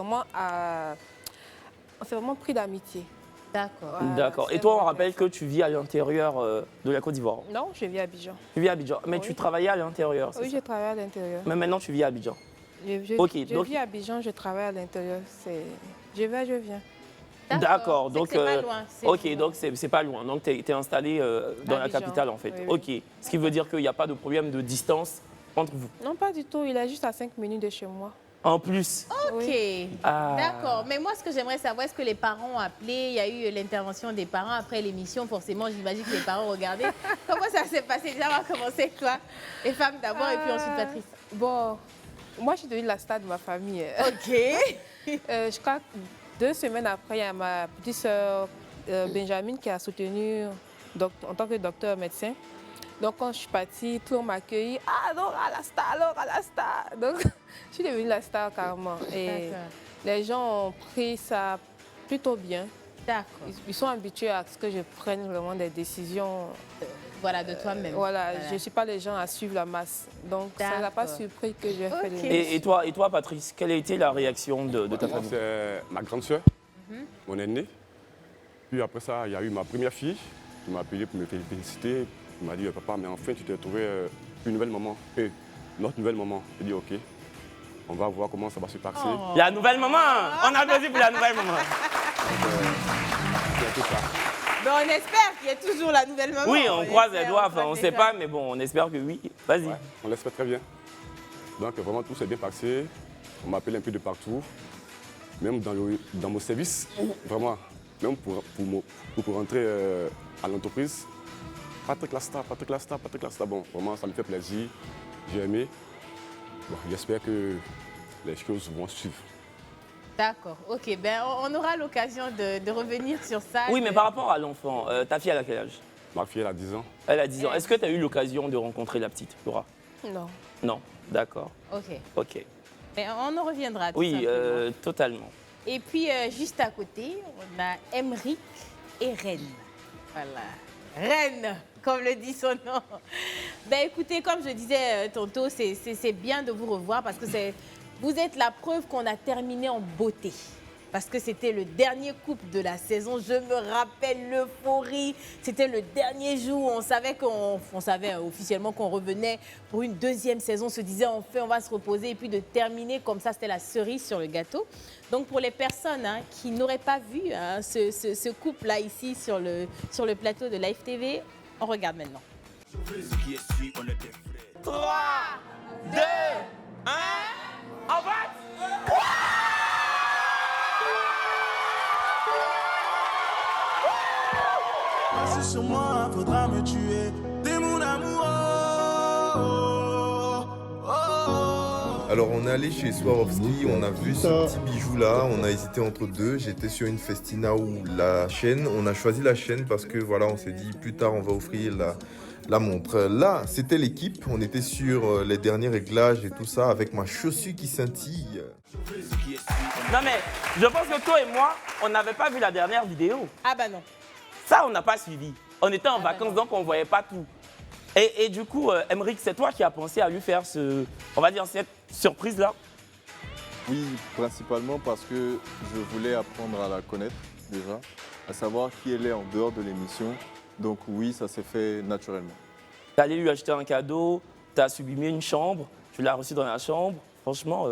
vraiment pris d'amitié.
D'accord.
D'accord. Et toi, on rappelle que tu vis à l'intérieur de la Côte d'Ivoire?
Non, je vis à Abidjan.
Tu vis à Abidjan. Mais tu travaillais à l'intérieur?
Oui, je travaille à l'intérieur.
Mais maintenant, tu vis à Abidjan?
Je vis à Abidjan, je travaille à l'intérieur. Je vais, je viens.
D'accord, donc
c'est pas loin, c'est
ok,
loin.
donc c'est pas loin. Donc tu es installé dans la
Abidjan.
capitale en fait.
Oui,
Ok, ce qui veut dire qu'il n'y a pas de problème de distance entre vous.
Non, pas du tout. Il est juste à 5 minutes de chez moi.
En plus.
Ok,
Ah.
d'accord. Mais moi, ce que j'aimerais savoir, est-ce que les parents ont appelé? Il y a eu l'intervention des parents après l'émission. Forcément, j'imagine que les parents regardaient. Comment ça s'est passé? Déjà, on va commencer avec toi. Les femmes d'abord et puis ensuite Patrice.
Bon, moi, je suis devenue la star de ma famille.
Ok.
Je crois que 2 semaines après, il y a ma petite sœur Benjamin qui a soutenu en tant que docteur médecin. Donc, quand je suis partie, tout le monde m'a accueilli. Ah, donc, à la star, alors, à la star. Donc, je suis devenue la star carrément. Et les gens ont pris ça plutôt bien.
D'accord.
Ils sont habitués à ce que je prenne vraiment des décisions.
Voilà, de toi-même.
Voilà, je ne suis pas les gens à suivre la masse. Donc, ça n'a pas surpris que j'ai fait des
Et toi, Patrice, quelle a été la réaction de ta famille?
C'est ma grande sœur, mon aînée. Puis après ça, il y a eu ma première fille qui m'a appelé pour me féliciter. Il m'a dit, papa, mais enfin, tu t'es trouvé une nouvelle maman. Notre nouvelle maman. J'ai dit, ok, on va voir comment ça va se passer.
La nouvelle maman. On a applaudi pour la nouvelle maman.
C'est un peu ça.
Ben, on espère qu'il y a toujours la nouvelle maman.
Oui, on croise les doigts, enfin, on ne sait pas, mais bon, on espère que oui. Vas-y.
Ouais, on l'espère très bien. Donc vraiment, tout s'est bien passé. On m'appelle un peu de partout. Même dans mon service, vraiment, même pour rentrer à l'entreprise. Patrick Lasta, Patrick Lasta, Patrick Lasta. Bon, vraiment, ça me fait plaisir. J'ai aimé. Bon, j'espère que les choses vont suivre.
D'accord, ok. Ben, on aura l'occasion de revenir sur ça.
Oui, mais par rapport à l'enfant, ta fille, elle a quel âge?
Ma fille, elle a 10 ans.
Elle a 10 ans. Est-ce que tu as eu l'occasion de rencontrer la petite, Laura?
Non.
Non, d'accord.
Ok.
Ok.
Mais on en reviendra. Tout
Oui,
simplement.
totalement.
Et puis, juste à côté, on a Emeric et Reine. Voilà. Reine, comme le dit son nom. Ben, écoutez, comme je disais tantôt, c'est bien de vous revoir parce que vous êtes la preuve qu'on a terminé en beauté. Parce que c'était le dernier couple de la saison. Je me rappelle l'euphorie. C'était le dernier jour. On savait officiellement qu'on revenait pour une deuxième saison. On se disait enfin on va se reposer et puis de terminer comme ça, c'était la cerise sur le gâteau. Donc pour les personnes qui n'auraient pas vu ce couple-là ici sur le plateau de Live TV, on regarde maintenant.
3, 2, 1, en fait.
Assis sur moi, faudra me tuer. T'es mon amour.
Alors on est allé chez Swarovski, on a vu ce petit bijou là, on a hésité entre deux, j'étais sur une Festina ou la chaîne, on a choisi la chaîne parce que voilà, on s'est dit plus tard on va offrir la montre. Là, c'était l'équipe, on était sur les derniers réglages et tout ça avec ma chaussure qui scintille.
Non mais, je pense que toi et moi, on n'avait pas vu la dernière vidéo.
Ah bah non.
Ça, on n'a pas suivi. On était en vacances, donc on ne voyait pas tout. Et du coup, Emeric, c'est toi qui as pensé à lui faire on va dire cette surprise-là?
Oui, principalement parce que je voulais apprendre à la connaître déjà, à savoir qui elle est en dehors de l'émission. Donc oui, ça s'est fait naturellement.
Tu es allé lui acheter un cadeau, tu as sublimé une chambre, tu l'as reçu dans la chambre. Franchement,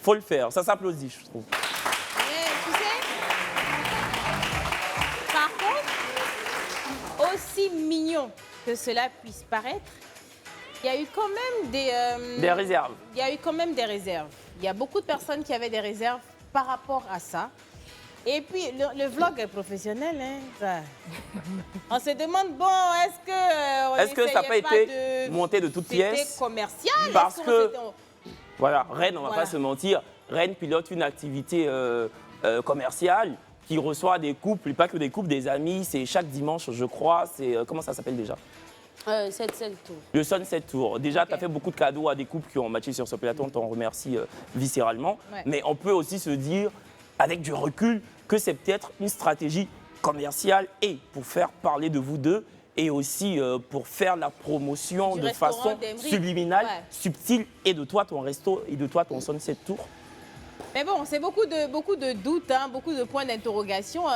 faut le faire. Ça s'applaudit, je trouve.
Tu sais, par contre, aussi mignon que cela puisse paraître, il y a eu quand même
des réserves.
Il y a eu quand même des réserves. Il y a beaucoup de personnes qui avaient des réserves par rapport à ça. Et puis, le vlog est professionnel. On se demande, bon, est-ce que
ça n'a pas été monté de toutes pièces?
C'était commercial.
Parce que, voilà, Reine, on ne va pas se mentir, Reine pilote une activité commerciale qui reçoit des couples, pas que des couples, des amis. C'est chaque dimanche, je crois. C'est comment ça s'appelle déjà?
Sunset Tour.
Le Sunset Tour. Déjà, tu as fait beaucoup de cadeaux à des couples qui ont matché sur ce plateau. On t'en remercie viscéralement.
Ouais.
Mais on peut aussi se dire, avec du recul, que c'est peut-être une stratégie commerciale et pour faire parler de vous deux et aussi pour faire la promotion de façon subliminale, subtile, et de toi, ton resto, et de toi, ton Sunset Tour.
Mais bon, c'est beaucoup de doutes, beaucoup de points d'interrogation. On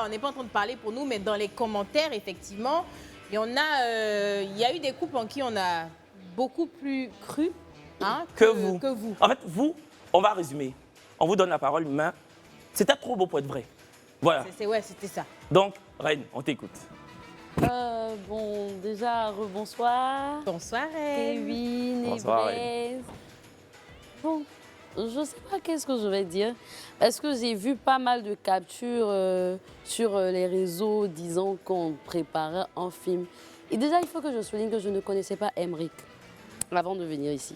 n'est pas en train de parler pour nous, mais dans les commentaires, effectivement, il y a eu des couples en qui on a beaucoup plus cru que vous.
En fait, vous, on va résumer. On vous donne la parole, mais c'était trop beau pour être vrai. Voilà.
Ouais, c'était ça.
Donc, Reine, on t'écoute.
Bon, déjà, rebonsoir.
Bonsoir, Reine.
Kevin et
Bonsoir,
Blaise. Bon, je sais pas qu'est-ce que je vais dire. Parce que j'ai vu pas mal de captures sur les réseaux disant qu'on préparait un film. Et déjà, il faut que je souligne que je ne connaissais pas Emmerich avant de venir ici.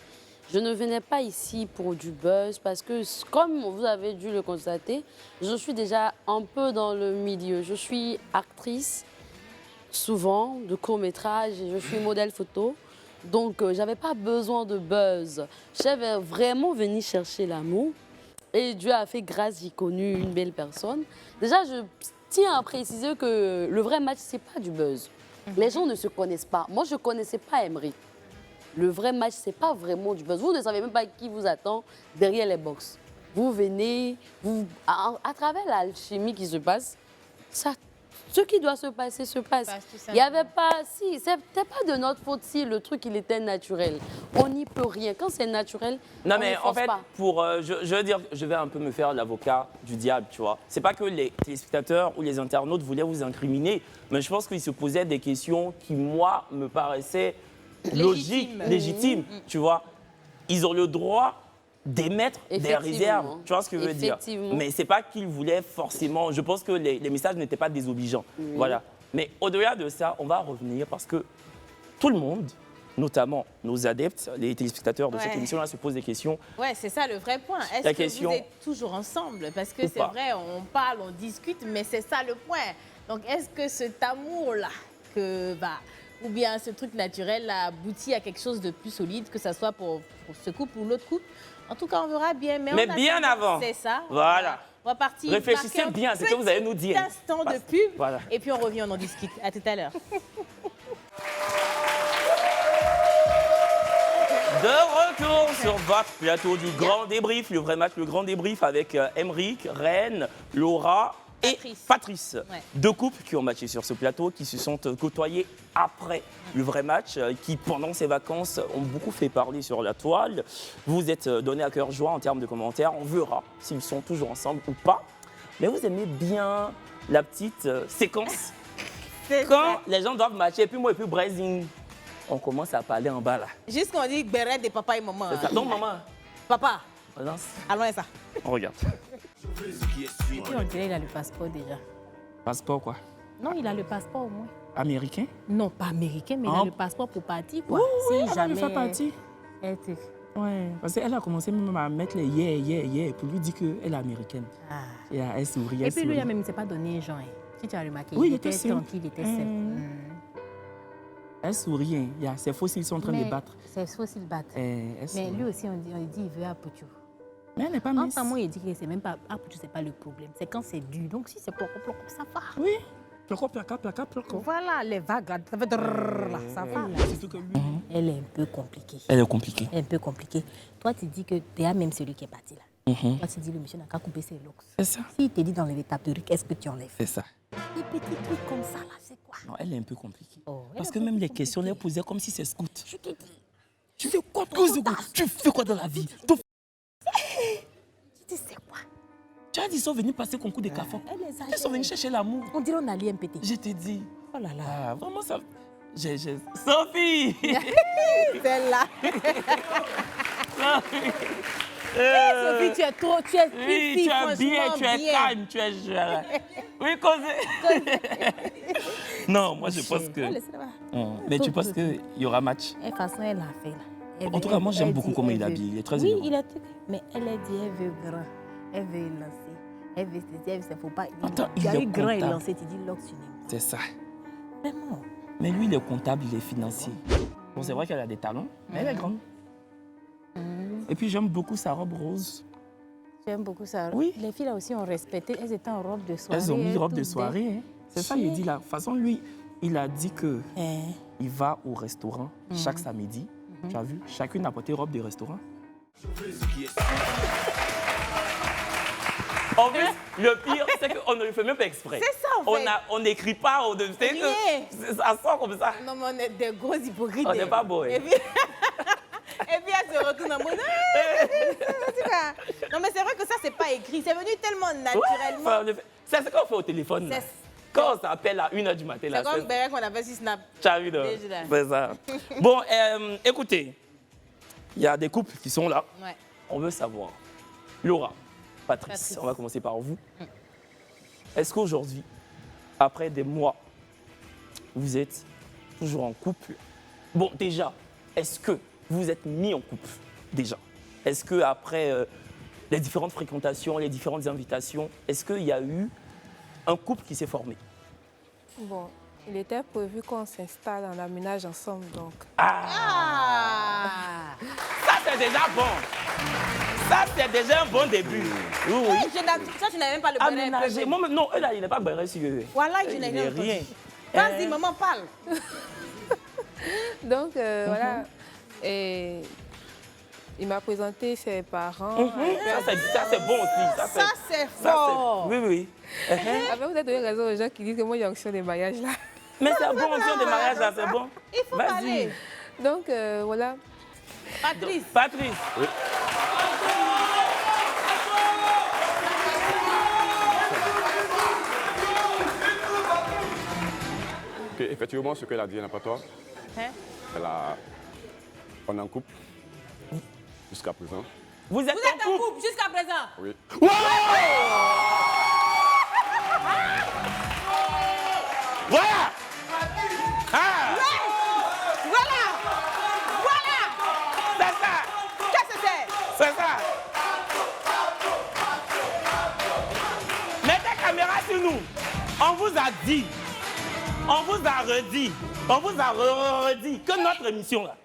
Je ne venais pas ici pour du buzz parce que, comme vous avez dû le constater, je suis déjà un peu dans le milieu. Je suis actrice, souvent, de court-métrage, et je suis modèle photo. Donc, j'avais pas besoin de buzz. J'avais vraiment venu chercher l'amour. Et Dieu a fait grâce, j'ai connu une belle personne. Déjà, je tiens à préciser que le vrai match, c'est pas du buzz. Les gens ne se connaissent pas. Moi, je connaissais pas Emmerich. Le vrai match, c'est pas vraiment du buzz. Vous ne savez même pas qui vous attend derrière les box. Vous venez, à travers l'alchimie qui se passe, ça, ce qui doit se passer, se passe. Il n'y avait pas, si, c'était pas de notre faute si le truc, il était naturel. On n'y peut rien. Quand c'est naturel,
non,
on
mais
ne
en
force
fait,
pas.
je veux dire, je vais un peu me faire l'avocat du diable, tu vois. C'est pas que les téléspectateurs ou les internautes voulaient vous incriminer, mais je pense qu'ils se posaient des questions qui, moi, me paraissaient logiques, légitimes, tu vois. Ils ont le droit d'émettre des réserves, tu vois ce que je veux dire. Mais c'est pas qu'ils voulaient forcément, je pense que les messages n'étaient pas désobligeants, voilà. Mais au-delà de ça, on va revenir parce que tout le monde, notamment nos adeptes, les téléspectateurs de cette émission-là, se posent des questions.
Ouais, c'est ça le vrai point. Est-ce que vous êtes toujours ensemble? Parce que c'est vrai, on parle, on discute, mais c'est ça le point. Donc, est-ce que cet amour-là, ou bien ce truc naturel a abouti à quelque chose de plus solide, que ce soit pour ce couple ou l'autre couple? En tout cas, on verra bien. Mais
bien avant.
C'est ça.
Voilà.
On va partir.
Réfléchissez bien à ce que vous allez nous dire.
Un instant de pub.
Voilà.
Et puis on revient, on en discute. À tout à l'heure.
De retour sur votre plateau du Grand Débrief, le vrai match, le Grand Débrief avec Emmerich, Reine, Laura et Patrice.
Ouais.
Deux couples qui ont matché sur ce plateau, qui se sont côtoyés après le vrai match, qui pendant ces vacances ont beaucoup fait parler sur la toile. Vous êtes donnés à cœur joie en termes de commentaires. On verra s'ils sont toujours ensemble ou pas. Mais vous aimez bien la petite séquence quand les gens doivent matcher. Et puis moi et puis Brazing, on commence à parler en bas là.
Juste qu'on dit béret de papa et maman.
C'est ça. Donc maman.
Papa.
Balance.
Allons à ça.
On regarde.
Et puis on dirait qu'il a le passeport déjà.
Passeport quoi?
Non, il a le passeport au moins.
Américain?
Non, pas américain, mais il a le passeport pour partir quoi.
Oui,
si
elle
jamais.
va le faire partir.
Ouais,
parce qu'elle a commencé même à mettre les yeah pour lui dire qu'elle est américaine.
Ah.
Et elle sourit.
Et puis lui, même, il ne s'est pas donné Jean. Si tu as remarqué,
oui,
il était tranquille, il était simple.
Elle sourit. C'est faux s'ils sont en train de battre.
C'est faux s'ils battent. Mais lui aussi, on dit qu'il veut Aputu.
Mais elle n'est pas
Miss. Moi, il dit que c'est même pas Aputu, c'est pas le problème. C'est quand c'est dur. Donc si c'est ploko, ça va.
Oui. Ploko.
Voilà, les vagues, ça fait là, ça va. Elle est un peu compliquée.
Elle est compliquée.
Elle est un peu compliquée. Toi, tu dis que tu as même celui qui est parti là. Toi, tu dis le monsieur n'a qu'à couper ses locks.
C'est ça.
S'il te dit dans les taperies, qu'est-ce que tu enlèves?
C'est ça.
Des petits trucs comme ça là, c'est quoi?
Non, elle est un peu compliquée. Parce que même les questions, elle posait comme si c'est scout.
Je te dis.
Tu fais quoi? Tu fais quoi dans la vie?
Tu dis c'est quoi?
Tu as dit qu'ils sont venus passer concours de café. Ils sont venus chercher l'amour.
On dirait on a l'IMPT.
Je te dis.
Oh là là.
Ah, vraiment ça. Sophie!
Celle-là. Sophie, tu es trop, tu es
oui, tu es bien, tu es calme, tu es jeune. Oui, causez. Non, moi je pense que. Mais tu penses qu'il y aura match?
De toute façon, elle l'a fait là.
En tout cas, moi j'aime beaucoup comment il est habillé. Il est très élégant.
Oui, il a tout. Mais elle a dit, elle veut grand. Elle veut lancer. Elle veut se dire, faut pas.
Attends,
il a eu grand et
comptable.
lancé, tu dis l'ox, tu n'aimes pas.
C'est ça.
Vraiment.
Mais lui, il est comptable, il est financier. Bon, c'est vrai qu'elle a des talents, mais elle est grande. Et puis j'aime beaucoup sa robe rose.
J'aime beaucoup sa robe.
Oui.
Les filles là aussi ont respecté. Elles étaient en robe de soirée.
Elles ont mis robe de soirée. Hein. C'est ça, il dit là. De toute façon, lui, il a dit que il va au restaurant chaque samedi. Tu as vu? Chacune a porté robe de restaurant. En plus, le pire, c'est qu'on ne le fait même pas exprès.
C'est ça, en fait.
On n'écrit pas, c'est que ça sort comme ça.
Non, mais on est des gros hypocrites.
On n'est pas beau.
Et puis, Et puis elle se retourne en mode... Non, mais c'est vrai que ça, c'est pas écrit. C'est venu tellement naturellement.
Ouais, c'est ce qu'on fait au téléphone. Là. Quand on s'appelle à 1h du matin.
C'est comme ben, qu'on avait sur Snap.
Tu as vu, c'est ça. Bon, écoutez, il y a des couples qui sont là.
Ouais.
On veut savoir. Laura, Patrice, on va commencer par vous. Est-ce qu'aujourd'hui, après des mois, vous êtes toujours en couple? Bon, déjà, est-ce que vous êtes mis en couple? Déjà. Est-ce qu'après les différentes fréquentations, les différentes invitations, est-ce qu'il y a eu un couple qui s'est formé?
Bon, il était prévu qu'on s'installe en aménage ensemble, donc...
Ah! Ça, c'est déjà bon. Ça, c'est déjà un bon début. Oui.
Ça, tu n'avais même pas le bonheur.
Aménager. Moi, non, eux, là, il n'est pas barré sur eux.
Voilà, je n'ai
rien.
Vas-y, maman, parle.
Donc, voilà. Et il m'a présenté ses parents.
Ça, c'est bon aussi.
Ça, c'est fort.
Oui.
Vous avez donné raison aux gens qui disent que moi, j'ai option des mariages là.
Mais c'est bon, option des mariages là, c'est bon.
Il faut parler.
Donc, voilà.
Patrice. Oui.
Okay, effectivement, ce qu'elle a dit, elle n'a pas tort. On est en couple jusqu'à présent.
Vous êtes en couple jusqu'à présent?
Oui.
Wow! Voilà! Ah!
Voilà!
C'est ça!
Qu'est-ce que c'est?
C'est ça! Mettez la caméra sur nous. On vous a dit, on vous a redit, on vous a redit que notre émission là,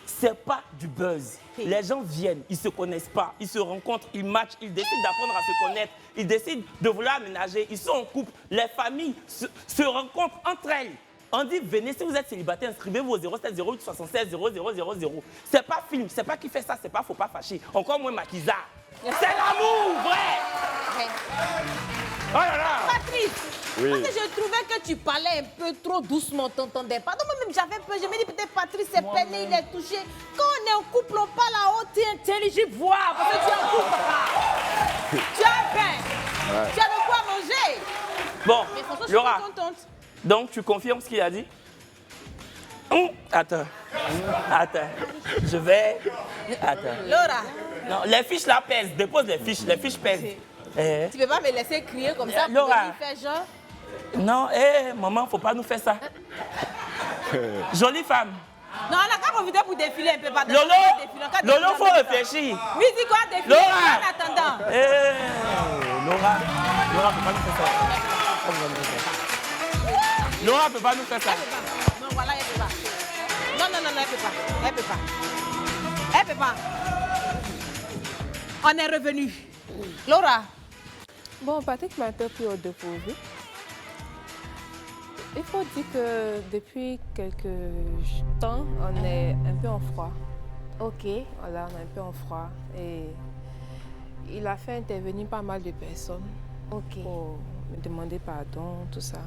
c'est pas du buzz. Les gens viennent, ils se connaissent pas, ils se rencontrent, ils matchent, ils décident d'apprendre à se connaître, ils décident de vouloir aménager, ils sont en couple, les familles se rencontrent entre elles. On dit, venez, si vous êtes célibataire, inscrivez-vous au 07 08 76 00 00. C'est pas film, c'est pas qui fait ça, c'est pas faut pas fâcher. Encore moins Makiza. C'est l'amour, vrai. Oh là là.
Patrice,
oui.
Parce que je trouvais que tu parlais un peu trop doucement, t'entendais pas. Donc moi-même j'avais peur, je me dis peut-être Patrice c'est peiné, il est touché. Quand on est en couple, on parle à haute et intelligible voix, parce que tu es en couple, papa. Tu as faim, tu as de quoi manger.
Bon,
mais François, je
Laura,
suis contente.
Donc tu confirmes ce qu'il a dit? Attends, je vais... Attends.
Laura.
Non, les fiches là pèsent, dépose les fiches pèsent.
Tu peux pas me laisser crier comme ça pour
Laura.
faire genre?
Non, maman, faut pas nous faire ça. Jolie femme.
Non, on a qu'à profiter pour défiler un peu. Pas
Lolo, faut réfléchir.
Oui, dis quoi défiler
Laura.
en attendant.
Laura, faut pas nous faire ça. Laura peut pas nous faire ça.
Non, voilà, elle peut pas. Non, elle peut pas. On est revenu. Laura.
Bon, Patrick m'a un peu pris au dépourvu. Il faut dire que depuis quelques temps, on est un peu en froid.
Ok.
Voilà, on est un peu en froid. Et il a fait intervenir pas mal de personnes pour me demander pardon, tout ça.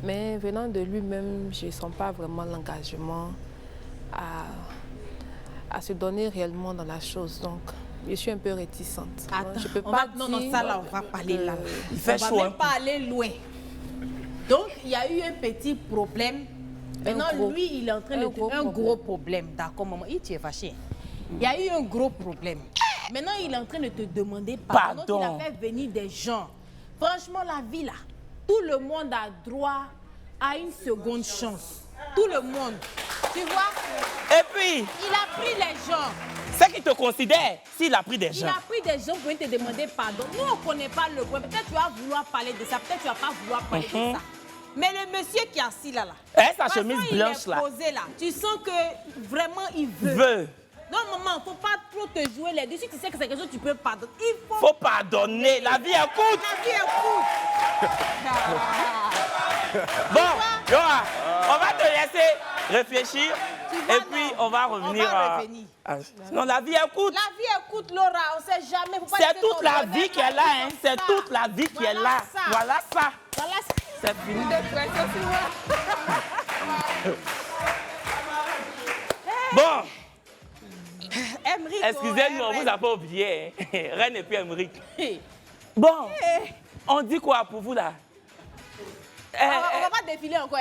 Mais venant de lui-même, je ne sens pas vraiment l'engagement à se donner réellement dans la chose. Donc, je suis un peu réticente.
Attends,
je peux pas
non, ça là, on va parler là.
Il fait chaud.
On va même pas aller loin. Donc, il y a eu un petit problème. Maintenant, lui, il est en train de... Un gros problème. D'accord, maman. Tu es fâché. Il y a eu un gros problème. Maintenant, il est en train de te demander pardon. Donc, il a fait venir des gens. Franchement, la vie là, tout le monde a droit à une seconde chance. Tout le monde. Tu vois?
Et puis...
Il a pris les gens.
C'est qu'il te considère s'il a pris des gens.
Il a pris des gens pour te demander pardon. Nous, on ne connaît pas le point. Peut-être tu vas vouloir parler de ça. Peut-être tu ne vas pas vouloir parler de ça. Mais le monsieur qui est assis là.
Sa chemise blanche là.
Posé, là. Tu sens que vraiment il veut. Non, maman, il ne faut pas trop te jouer les deux. Si tu sais que c'est quelque chose que tu peux pardonner. Il faut
pardonner. La vie est courte.
La vie est courte.
Bon, Laura, on va te laisser réfléchir. Et puis, on va revenir Non, la vie est courte.
La vie est courte, Laura. On ne sait jamais.
C'est toute la vie qui est là. Hein. C'est toute la vie qui est là. Voilà ça.
Voilà ça.
C'est fini. Bon. Excusez-nous, on vous a pas oublié. Hein. Reine et puis Emmerich. Bon, on dit quoi pour vous là?
On va pas défiler encore.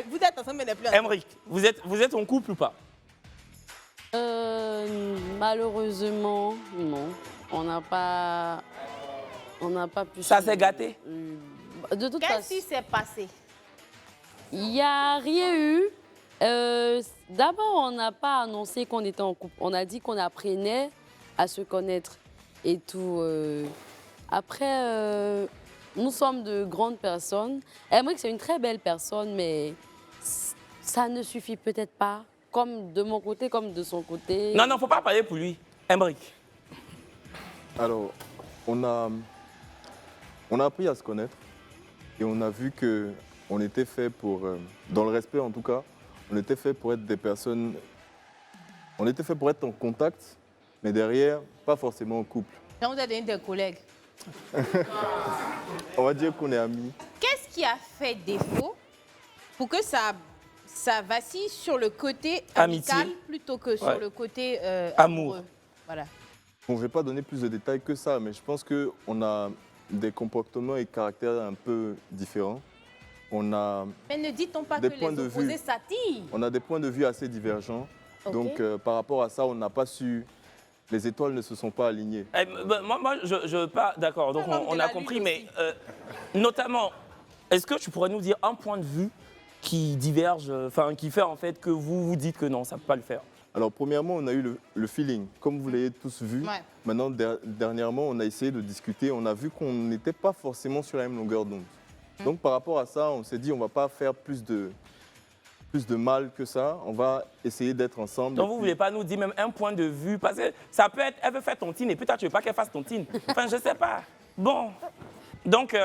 Vous êtes ensemble, mais n'est plus.
Emmerich, vous êtes en couple ou pas?
Malheureusement, non. On n'a pas pu...
Ça s'est gâté?
De toute façon...
Qu'est-ce qui s'est passé?
Il n'y a rien eu. D'abord, on n'a pas annoncé qu'on était en couple. On a dit qu'on apprenait à se connaître et tout. Après, nous sommes de grandes personnes. Emmerich, c'est une très belle personne, mais ça ne suffit peut-être pas, comme de mon côté, comme de son côté.
Non, il ne faut pas parler pour lui. Emmerich.
Alors, on a appris à se connaître et on a vu qu'on était fait pour, dans le respect en tout cas, on était fait pour être des personnes, on était fait pour être en contact, mais derrière, pas forcément en couple.
Quand vous êtes devenus des collègues.
On va dire qu'on est amis.
Qu'est-ce qui a fait défaut pour que ça vacille sur le côté amical
Amitié.
plutôt que sur le côté
Amour.
amoureux? Voilà.
Bon, je ne vais pas donner plus de détails que ça, mais je pense qu'on a des comportements et caractères un peu différents. On a
Mais ne dit-on pas
des
que
points
les
de
opposés
vue.
s'attirent?
On a des points de vue assez divergents.
Ok.
Donc, par rapport à ça, on n'a pas su... Les étoiles ne se sont pas alignées.
Moi, je pas d'accord. Donc, on a compris, mais notamment, est-ce que tu pourrais nous dire un point de vue qui diverge, enfin, qui fait en fait que vous dites que non, ça ne peut pas le faire?
Alors, premièrement, on a eu le feeling. Comme vous l'avez tous vu, maintenant, dernièrement, on a essayé de discuter. On a vu qu'on n'était pas forcément sur la même longueur d'onde. Donc, par rapport à ça, on s'est dit, on ne va pas faire plus de mal que ça. On va essayer d'être ensemble.
Donc, vous ne voulez pas nous dire même un point de vue? Parce que ça peut être, elle veut faire tontine et peut-être tu ne veux pas qu'elle fasse tontine. Enfin, je ne sais pas. Bon. Donc,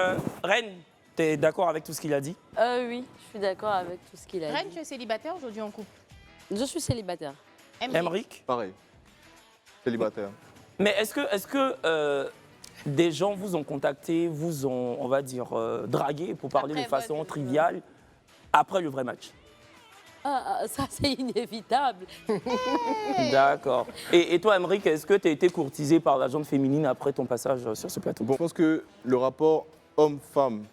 Reine, tu es d'accord avec tout ce qu'il a dit?
Oui, je suis d'accord avec tout ce qu'il a dit.
Reine, tu es célibataire aujourd'hui en couple?
Je suis célibataire.
Emmerich?
Pareil. Célibataire.
Mais est-ce que des gens vous ont contacté, vous ont, on va dire, dragué, pour parler de façon triviale, après le vrai match?
Ça, c'est inévitable.
D'accord. Et toi, Emmerich, est-ce que tu as été courtisé par la gente féminine après ton passage sur ce plateau?
Bon, je pense que le rapport homme-femme,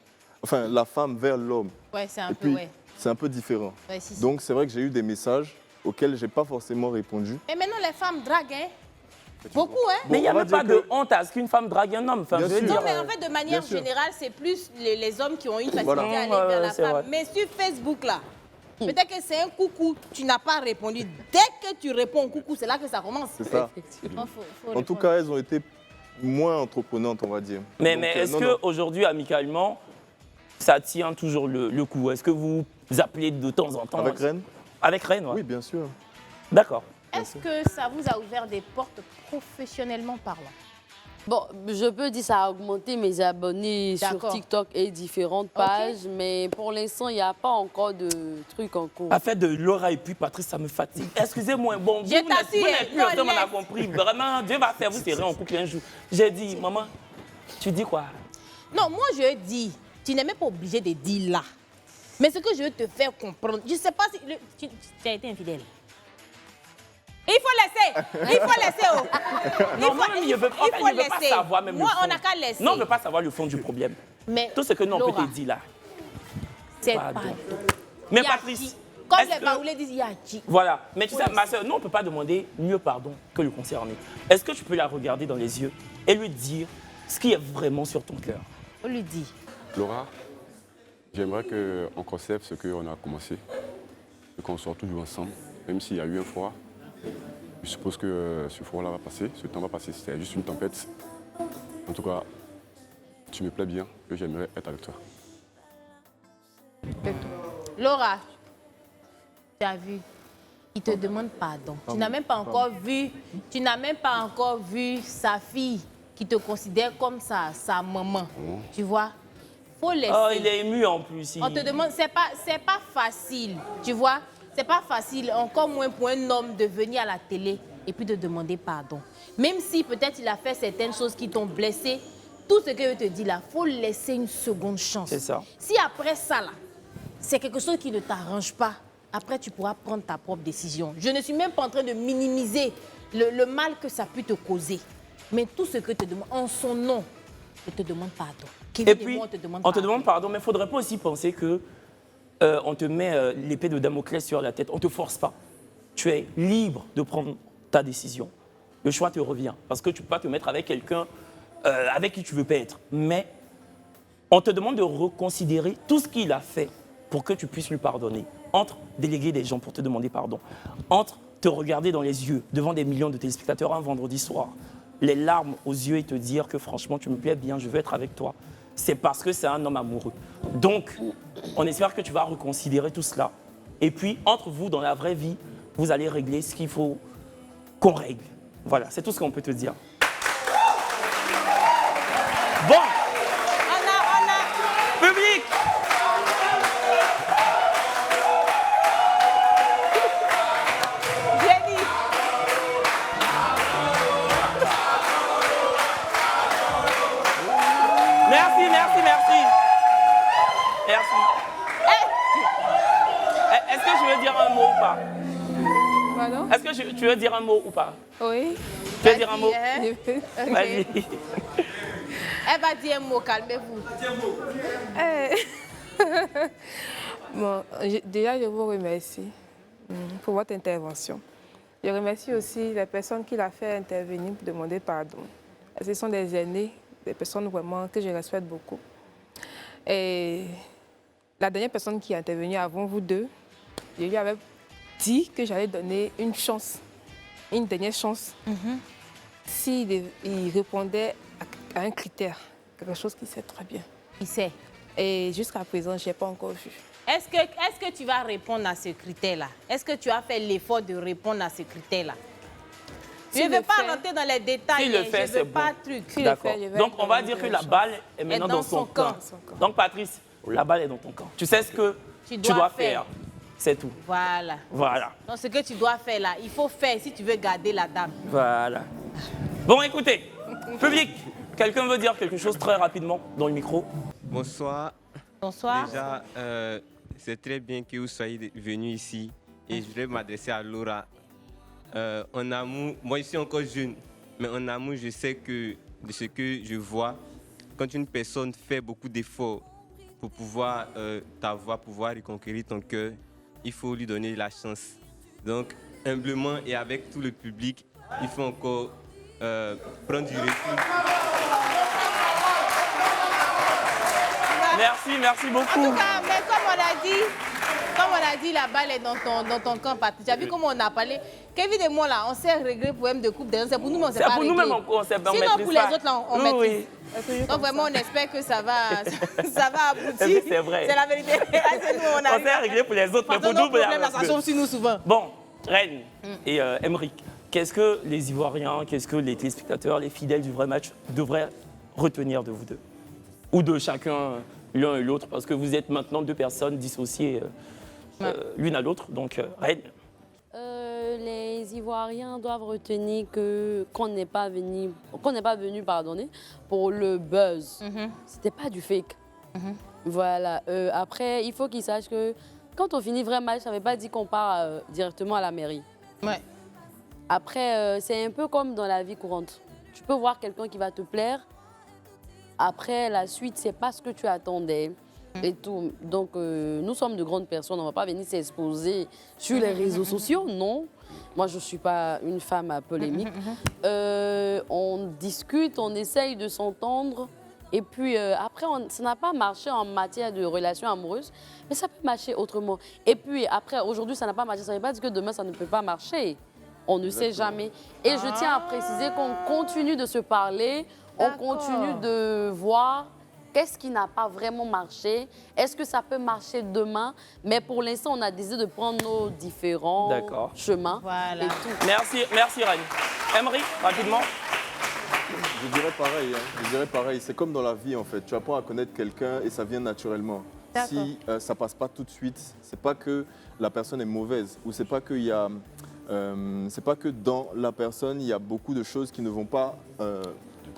enfin, la femme vers l'homme,
Ouais, c'est un peu,
c'est un peu différent.
Ouais, si.
Donc, c'est vrai que j'ai eu des messages auxquels je n'ai pas forcément répondu.
Et maintenant, les femmes draguent, hein? Beaucoup, hein?
Mais il n'y a même pas de honte à ce qu'une femme drague un homme. Enfin, je veux dire,
Non, mais en fait, de manière générale, c'est plus les hommes qui ont une facilité à aller vers la femme.
vrai.
Mais sur Facebook, là, peut-être que c'est un coucou, tu n'as pas répondu. Dès que tu réponds au coucou, c'est là que ça commence.
C'est ça. En tout cas, elles ont été moins entreprenantes, on va dire.
Mais
Donc,
est-ce
non, non.
qu'aujourd'hui, amicalement, ça tient toujours le coup? Est-ce que vous appelez de temps en temps?
Avec Reine?
Avec Reine, ouais.
Oui, bien sûr.
D'accord.
Est-ce que ça vous a ouvert des portes professionnellement parlant?
Bon, je peux dire ça a augmenté mes abonnés sur TikTok et différentes pages, mais pour l'instant, il n'y a pas encore de trucs en cours.
Affaire de Laura et puis Patrice, ça me fatigue. Excusez-moi, bon, vous n'êtes plus ensemble, on a compris. Vraiment, Dieu va faire vous serrer en couple un jour. J'ai dit, maman, tu dis quoi?
Non, moi je dis, tu n'es même pas obligé de dire là. Mais ce que je veux te faire comprendre, je ne sais pas si tu as été infidèle. Il faut laisser. Il faut laisser. Oh.
Non, moi, il ne veut pas savoir même
moi,
le fond.
on n'a qu'à laisser.
Non, on ne veut pas savoir le fond du problème.
Mais
tout ce que nous, on peut
Laura,
te dire là.
c'est
Pardon.
pas.
Mais Patrice.
Comme les Baoulés disent, il y a G.
Voilà. Mais tu sais, ma soeur, nous, on ne peut pas demander mieux pardon que le concerné. Est-ce que tu peux la regarder dans les yeux et lui dire ce qui est vraiment sur ton cœur?
On lui dit.
Laura, j'aimerais qu'on conserve ce qu'on a commencé et qu'on soit toujours ensemble, même s'il y a eu un froid. Je suppose que ce froid-là va passer, ce temps va passer, c'est juste une tempête. En tout cas, tu me plais bien et j'aimerais être avec toi.
Laura, tu as vu, il te demande pardon. Tu n'as même pas encore vu, sa fille qui te considère comme sa maman. Tu vois? Faut laisser.
Oh, il est ému en plus.
On te demande, c'est pas facile, tu vois? C'est pas facile, encore moins pour un homme de venir à la télé et puis de demander pardon. Même si peut-être il a fait certaines choses qui t'ont blessé, tout ce que je te dis là, faut laisser une seconde chance.
C'est ça.
Si après ça là, c'est quelque chose qui ne t'arrange pas, après tu pourras prendre ta propre décision. Je ne suis même pas en train de minimiser le mal que ça peut te causer. Mais tout ce que tu te demandes, en son nom, je te demande pardon. Kevin
Et puis,
moi, on
on te demande pardon, mais il ne faudrait pas aussi penser que on te met l'épée de Damoclès sur la tête. On ne te force pas. Tu es libre de prendre ta décision. Le choix te revient. Parce que tu ne peux pas te mettre avec quelqu'un avec qui tu ne veux pas être. Mais on te demande de reconsidérer tout ce qu'il a fait pour que tu puisses lui pardonner. Entre déléguer des gens pour te demander pardon. Entre te regarder dans les yeux devant des millions de téléspectateurs un vendredi soir, les larmes aux yeux et te dire que franchement tu me plais bien, je veux être avec toi. C'est parce que c'est un homme amoureux. Donc, on espère que tu vas reconsidérer tout cela. Et puis, entre vous, dans la vraie vie, vous allez régler ce qu'il faut qu'on règle. Voilà, c'est tout ce qu'on peut te dire. Bon, public.
Jenny.
Merci. Est-ce que je veux dire un mot ou pas?
Pardon?
Est-ce que tu veux dire un mot ou pas?
Oui.
Tu veux dire un mot?
Hein?
Vas-y.
Elle va dire un mot, calmez-vous.
Bon, déjà, je vous remercie pour votre intervention. Je remercie aussi les personnes qui l'ont fait intervenir pour demander pardon. Ce sont des aînés, des personnes vraiment que je respecte beaucoup. Et la dernière personne qui est intervenue avant vous deux, je lui avais dit que j'allais donner une chance, une dernière chance, s'il répondait à un critère, quelque chose qu'il sait très bien.
Il sait.
Et jusqu'à présent, je n'ai pas encore vu.
Est-ce que tu vas répondre à ce critère-là? Est-ce que tu as fait l'effort de répondre à ce critère-là? Je ne vais pas rentrer dans les détails.
S'il le fait,
je veux
c'est
pas
bon.
truc.
D'accord. Donc, on va dire que la balle est maintenant dans son camp. Donc, Patrice, la balle est dans ton camp. Tu sais ce que tu dois faire. C'est tout.
Voilà.
Voilà.
Donc, ce que tu dois faire là, il faut faire si tu veux garder la dame.
Voilà. Bon, écoutez, public, quelqu'un veut dire quelque chose très rapidement dans le micro?
Bonsoir.
Bonsoir.
Déjà, c'est très bien que vous soyez venus ici et je voudrais m'adresser à Laura. En amour, moi je suis encore jeune, mais en amour, je sais que de ce que je vois, quand une personne fait beaucoup d'efforts pour pouvoir t'avoir, pouvoir reconquérir ton cœur, il faut lui donner la chance. Donc, humblement et avec tout le public, il faut encore prendre du recul.
Merci beaucoup.
En tout cas, mais comme on a dit, la balle est dans ton camp, Patrice. Tu as vu comment on a parlé? Kevin et moi, là, on s'est réglé le problème de couple. C'est pour nous, mais on ne s'est pas réglé.
C'est pour nous-mêmes, on s'est pas.
Sinon, pour les autres, là, on maîtrise. Donc, vraiment, on espère que ça va aboutir.
C'est vrai.
C'est la vérité.
On s'est réglé pour les autres, mais pour nous,
ça sauve sur nous souvent.
Bon, Reine et Emeric, qu'est-ce que les Ivoiriens, qu'est-ce que les téléspectateurs, les fidèles du vrai match devraient retenir de vous deux? Ou de chacun, l'un et l'autre, parce que vous êtes maintenant deux personnes dissociées l'une à l'autre. Donc, Reine.
Les Ivoiriens doivent retenir qu'on n'est pas venu pour le buzz. C'était pas du fake. Voilà. Après, il faut qu'ils sachent que quand on finit vrai match, ça ne veut pas dire qu'on part directement à la mairie.
Ouais.
Après, c'est un peu comme dans la vie courante. Tu peux voir quelqu'un qui va te plaire. Après, la suite, c'est pas ce que tu attendais. Et tout. Donc, nous sommes de grandes personnes. On ne va pas venir s'exposer sur les réseaux sociaux, non. Moi, je ne suis pas une femme à polémique. On discute, on essaye de s'entendre. Et puis, après, ça n'a pas marché en matière de relations amoureuses, mais ça peut marcher autrement. Et puis, après, aujourd'hui, ça n'a pas marché. Ça ne veut pas dire que demain, ça ne peut pas marcher. On ne sait jamais. Et je tiens à préciser qu'on continue de se parler, on continue de voir qu'est-ce qui n'a pas vraiment marché. Est-ce que ça peut marcher demain? Mais pour l'instant, on a décidé de prendre nos différents chemins.
Voilà.
Et tout.
Merci Reine. Emeric, rapidement.
Je dirais pareil. Je dirais pareil. C'est comme dans la vie, en fait. Tu apprends à connaître quelqu'un et ça vient naturellement. Si ça passe pas tout de suite, c'est pas que la personne est mauvaise ou c'est pas qu'il y a, c'est pas que dans la personne il y a beaucoup de choses qui ne vont pas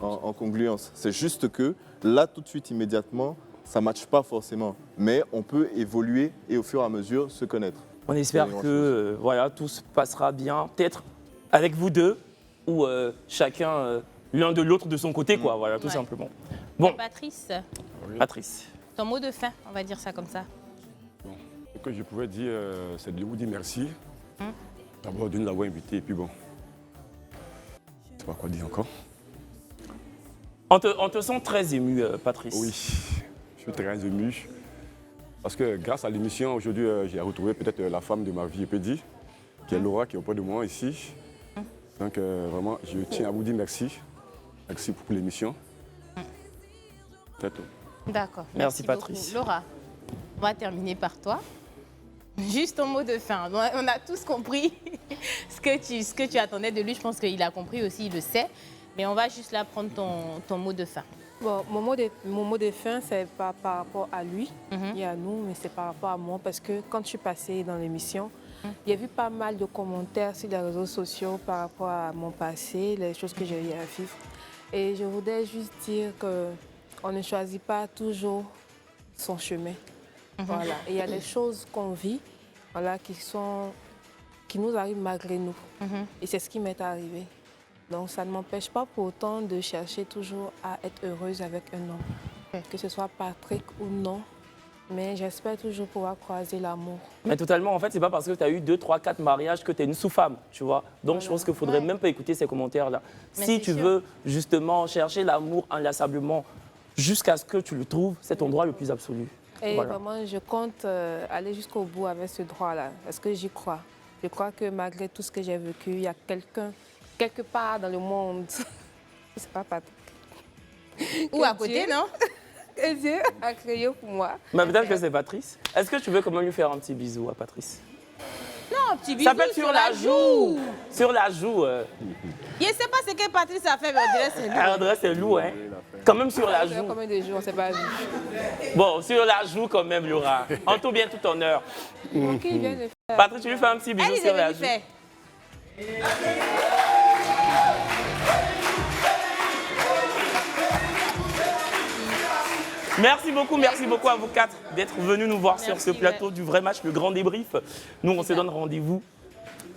en congruence. C'est juste que là, tout de suite, immédiatement, ça ne matche pas forcément. Mais on peut évoluer et au fur et à mesure se connaître.
On espère que voilà, tout se passera bien, peut-être avec vous deux ou chacun l'un de l'autre de son côté, quoi, voilà, tout simplement. Bon.
Et Patrice,
Patrice.
ton mot de fin, on va dire ça comme ça.
Bon, ce que je pouvais dire, c'est de vous dire merci. D'abord de nous avoir invités et puis bon, je ne sais pas quoi dire encore.
On te sent très ému, Patrice.
Oui, je suis très ému. Parce que grâce à l'émission, aujourd'hui, j'ai retrouvé peut-être la femme de ma vie, je peux dire, qui est Laura, qui est auprès de moi ici. Donc vraiment, je tiens à vous dire merci. Merci pour l'émission.
D'accord.
Merci Patrice.
Beaucoup. Laura, on va terminer par toi. Juste ton mot de fin. On a tous compris ce que tu attendais de lui. Je pense qu'il a compris aussi, il le sait. Mais on va juste là prendre ton mot de fin.
Bon, mon mot de fin, c'est pas par rapport à lui et à nous, mais c'est par rapport à moi. Parce que quand je suis passée dans l'émission, il y a eu pas mal de commentaires sur les réseaux sociaux par rapport à mon passé, les choses que j'ai eu à vivre. Et je voudrais juste dire qu'on ne choisit pas toujours son chemin. Voilà. Et il y a des choses qu'on vit, voilà, qui nous arrivent malgré nous. Et c'est ce qui m'est arrivé. Donc ça ne m'empêche pas pour autant de chercher toujours à être heureuse avec un homme. Que ce soit Patrick ou non, mais j'espère toujours pouvoir croiser l'amour.
Mais totalement, en fait, c'est pas parce que tu as eu 2, 3, 4 mariages que tu es une sous-femme, tu vois. Donc je pense qu'il faudrait même pas écouter ces commentaires-là. Si tu veux justement chercher l'amour inlassablement jusqu'à ce que tu le trouves, c'est ton droit le plus absolu.
Et vraiment, je compte aller jusqu'au bout avec ce droit-là, parce que j'y crois. Je crois que malgré tout ce que j'ai vécu, il y a quelqu'un, quelque part dans le monde, c'est pas Patrick.
Ou à côté, non?
Que Dieu a créé pour moi.
Mais peut-être que c'est Patrice. Est-ce que tu veux quand même lui faire un petit bisou à Patrice?
Non, un petit bisou.
Ça peut être sur la joue. Sur la joue.
Je ne sais pas ce que Patrice a fait, mais on dirait c'est lui.
On dirait c'est loup, hein. Quand même sur la joue.
Combien de jours, on s'est pas vu.
Bon, sur la joue quand même, Laura. En tout bien, tout honneur. Patrice, tu lui fais un petit bisou sur la joue. Merci beaucoup à vous quatre d'être venus nous voir sur ce plateau du vrai match, le grand débrief. Nous, on se donne rendez-vous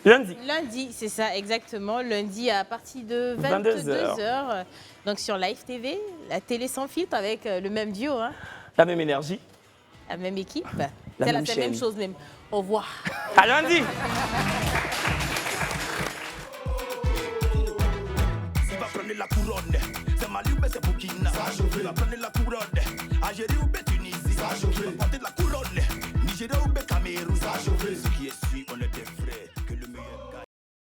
lundi.
Lundi, c'est ça, exactement. Lundi à partir de 22h. Donc sur Live TV, la télé sans filtre avec le même duo. Hein.
La même énergie.
La même équipe.
La
C'est la même chose même. Au revoir.
À lundi.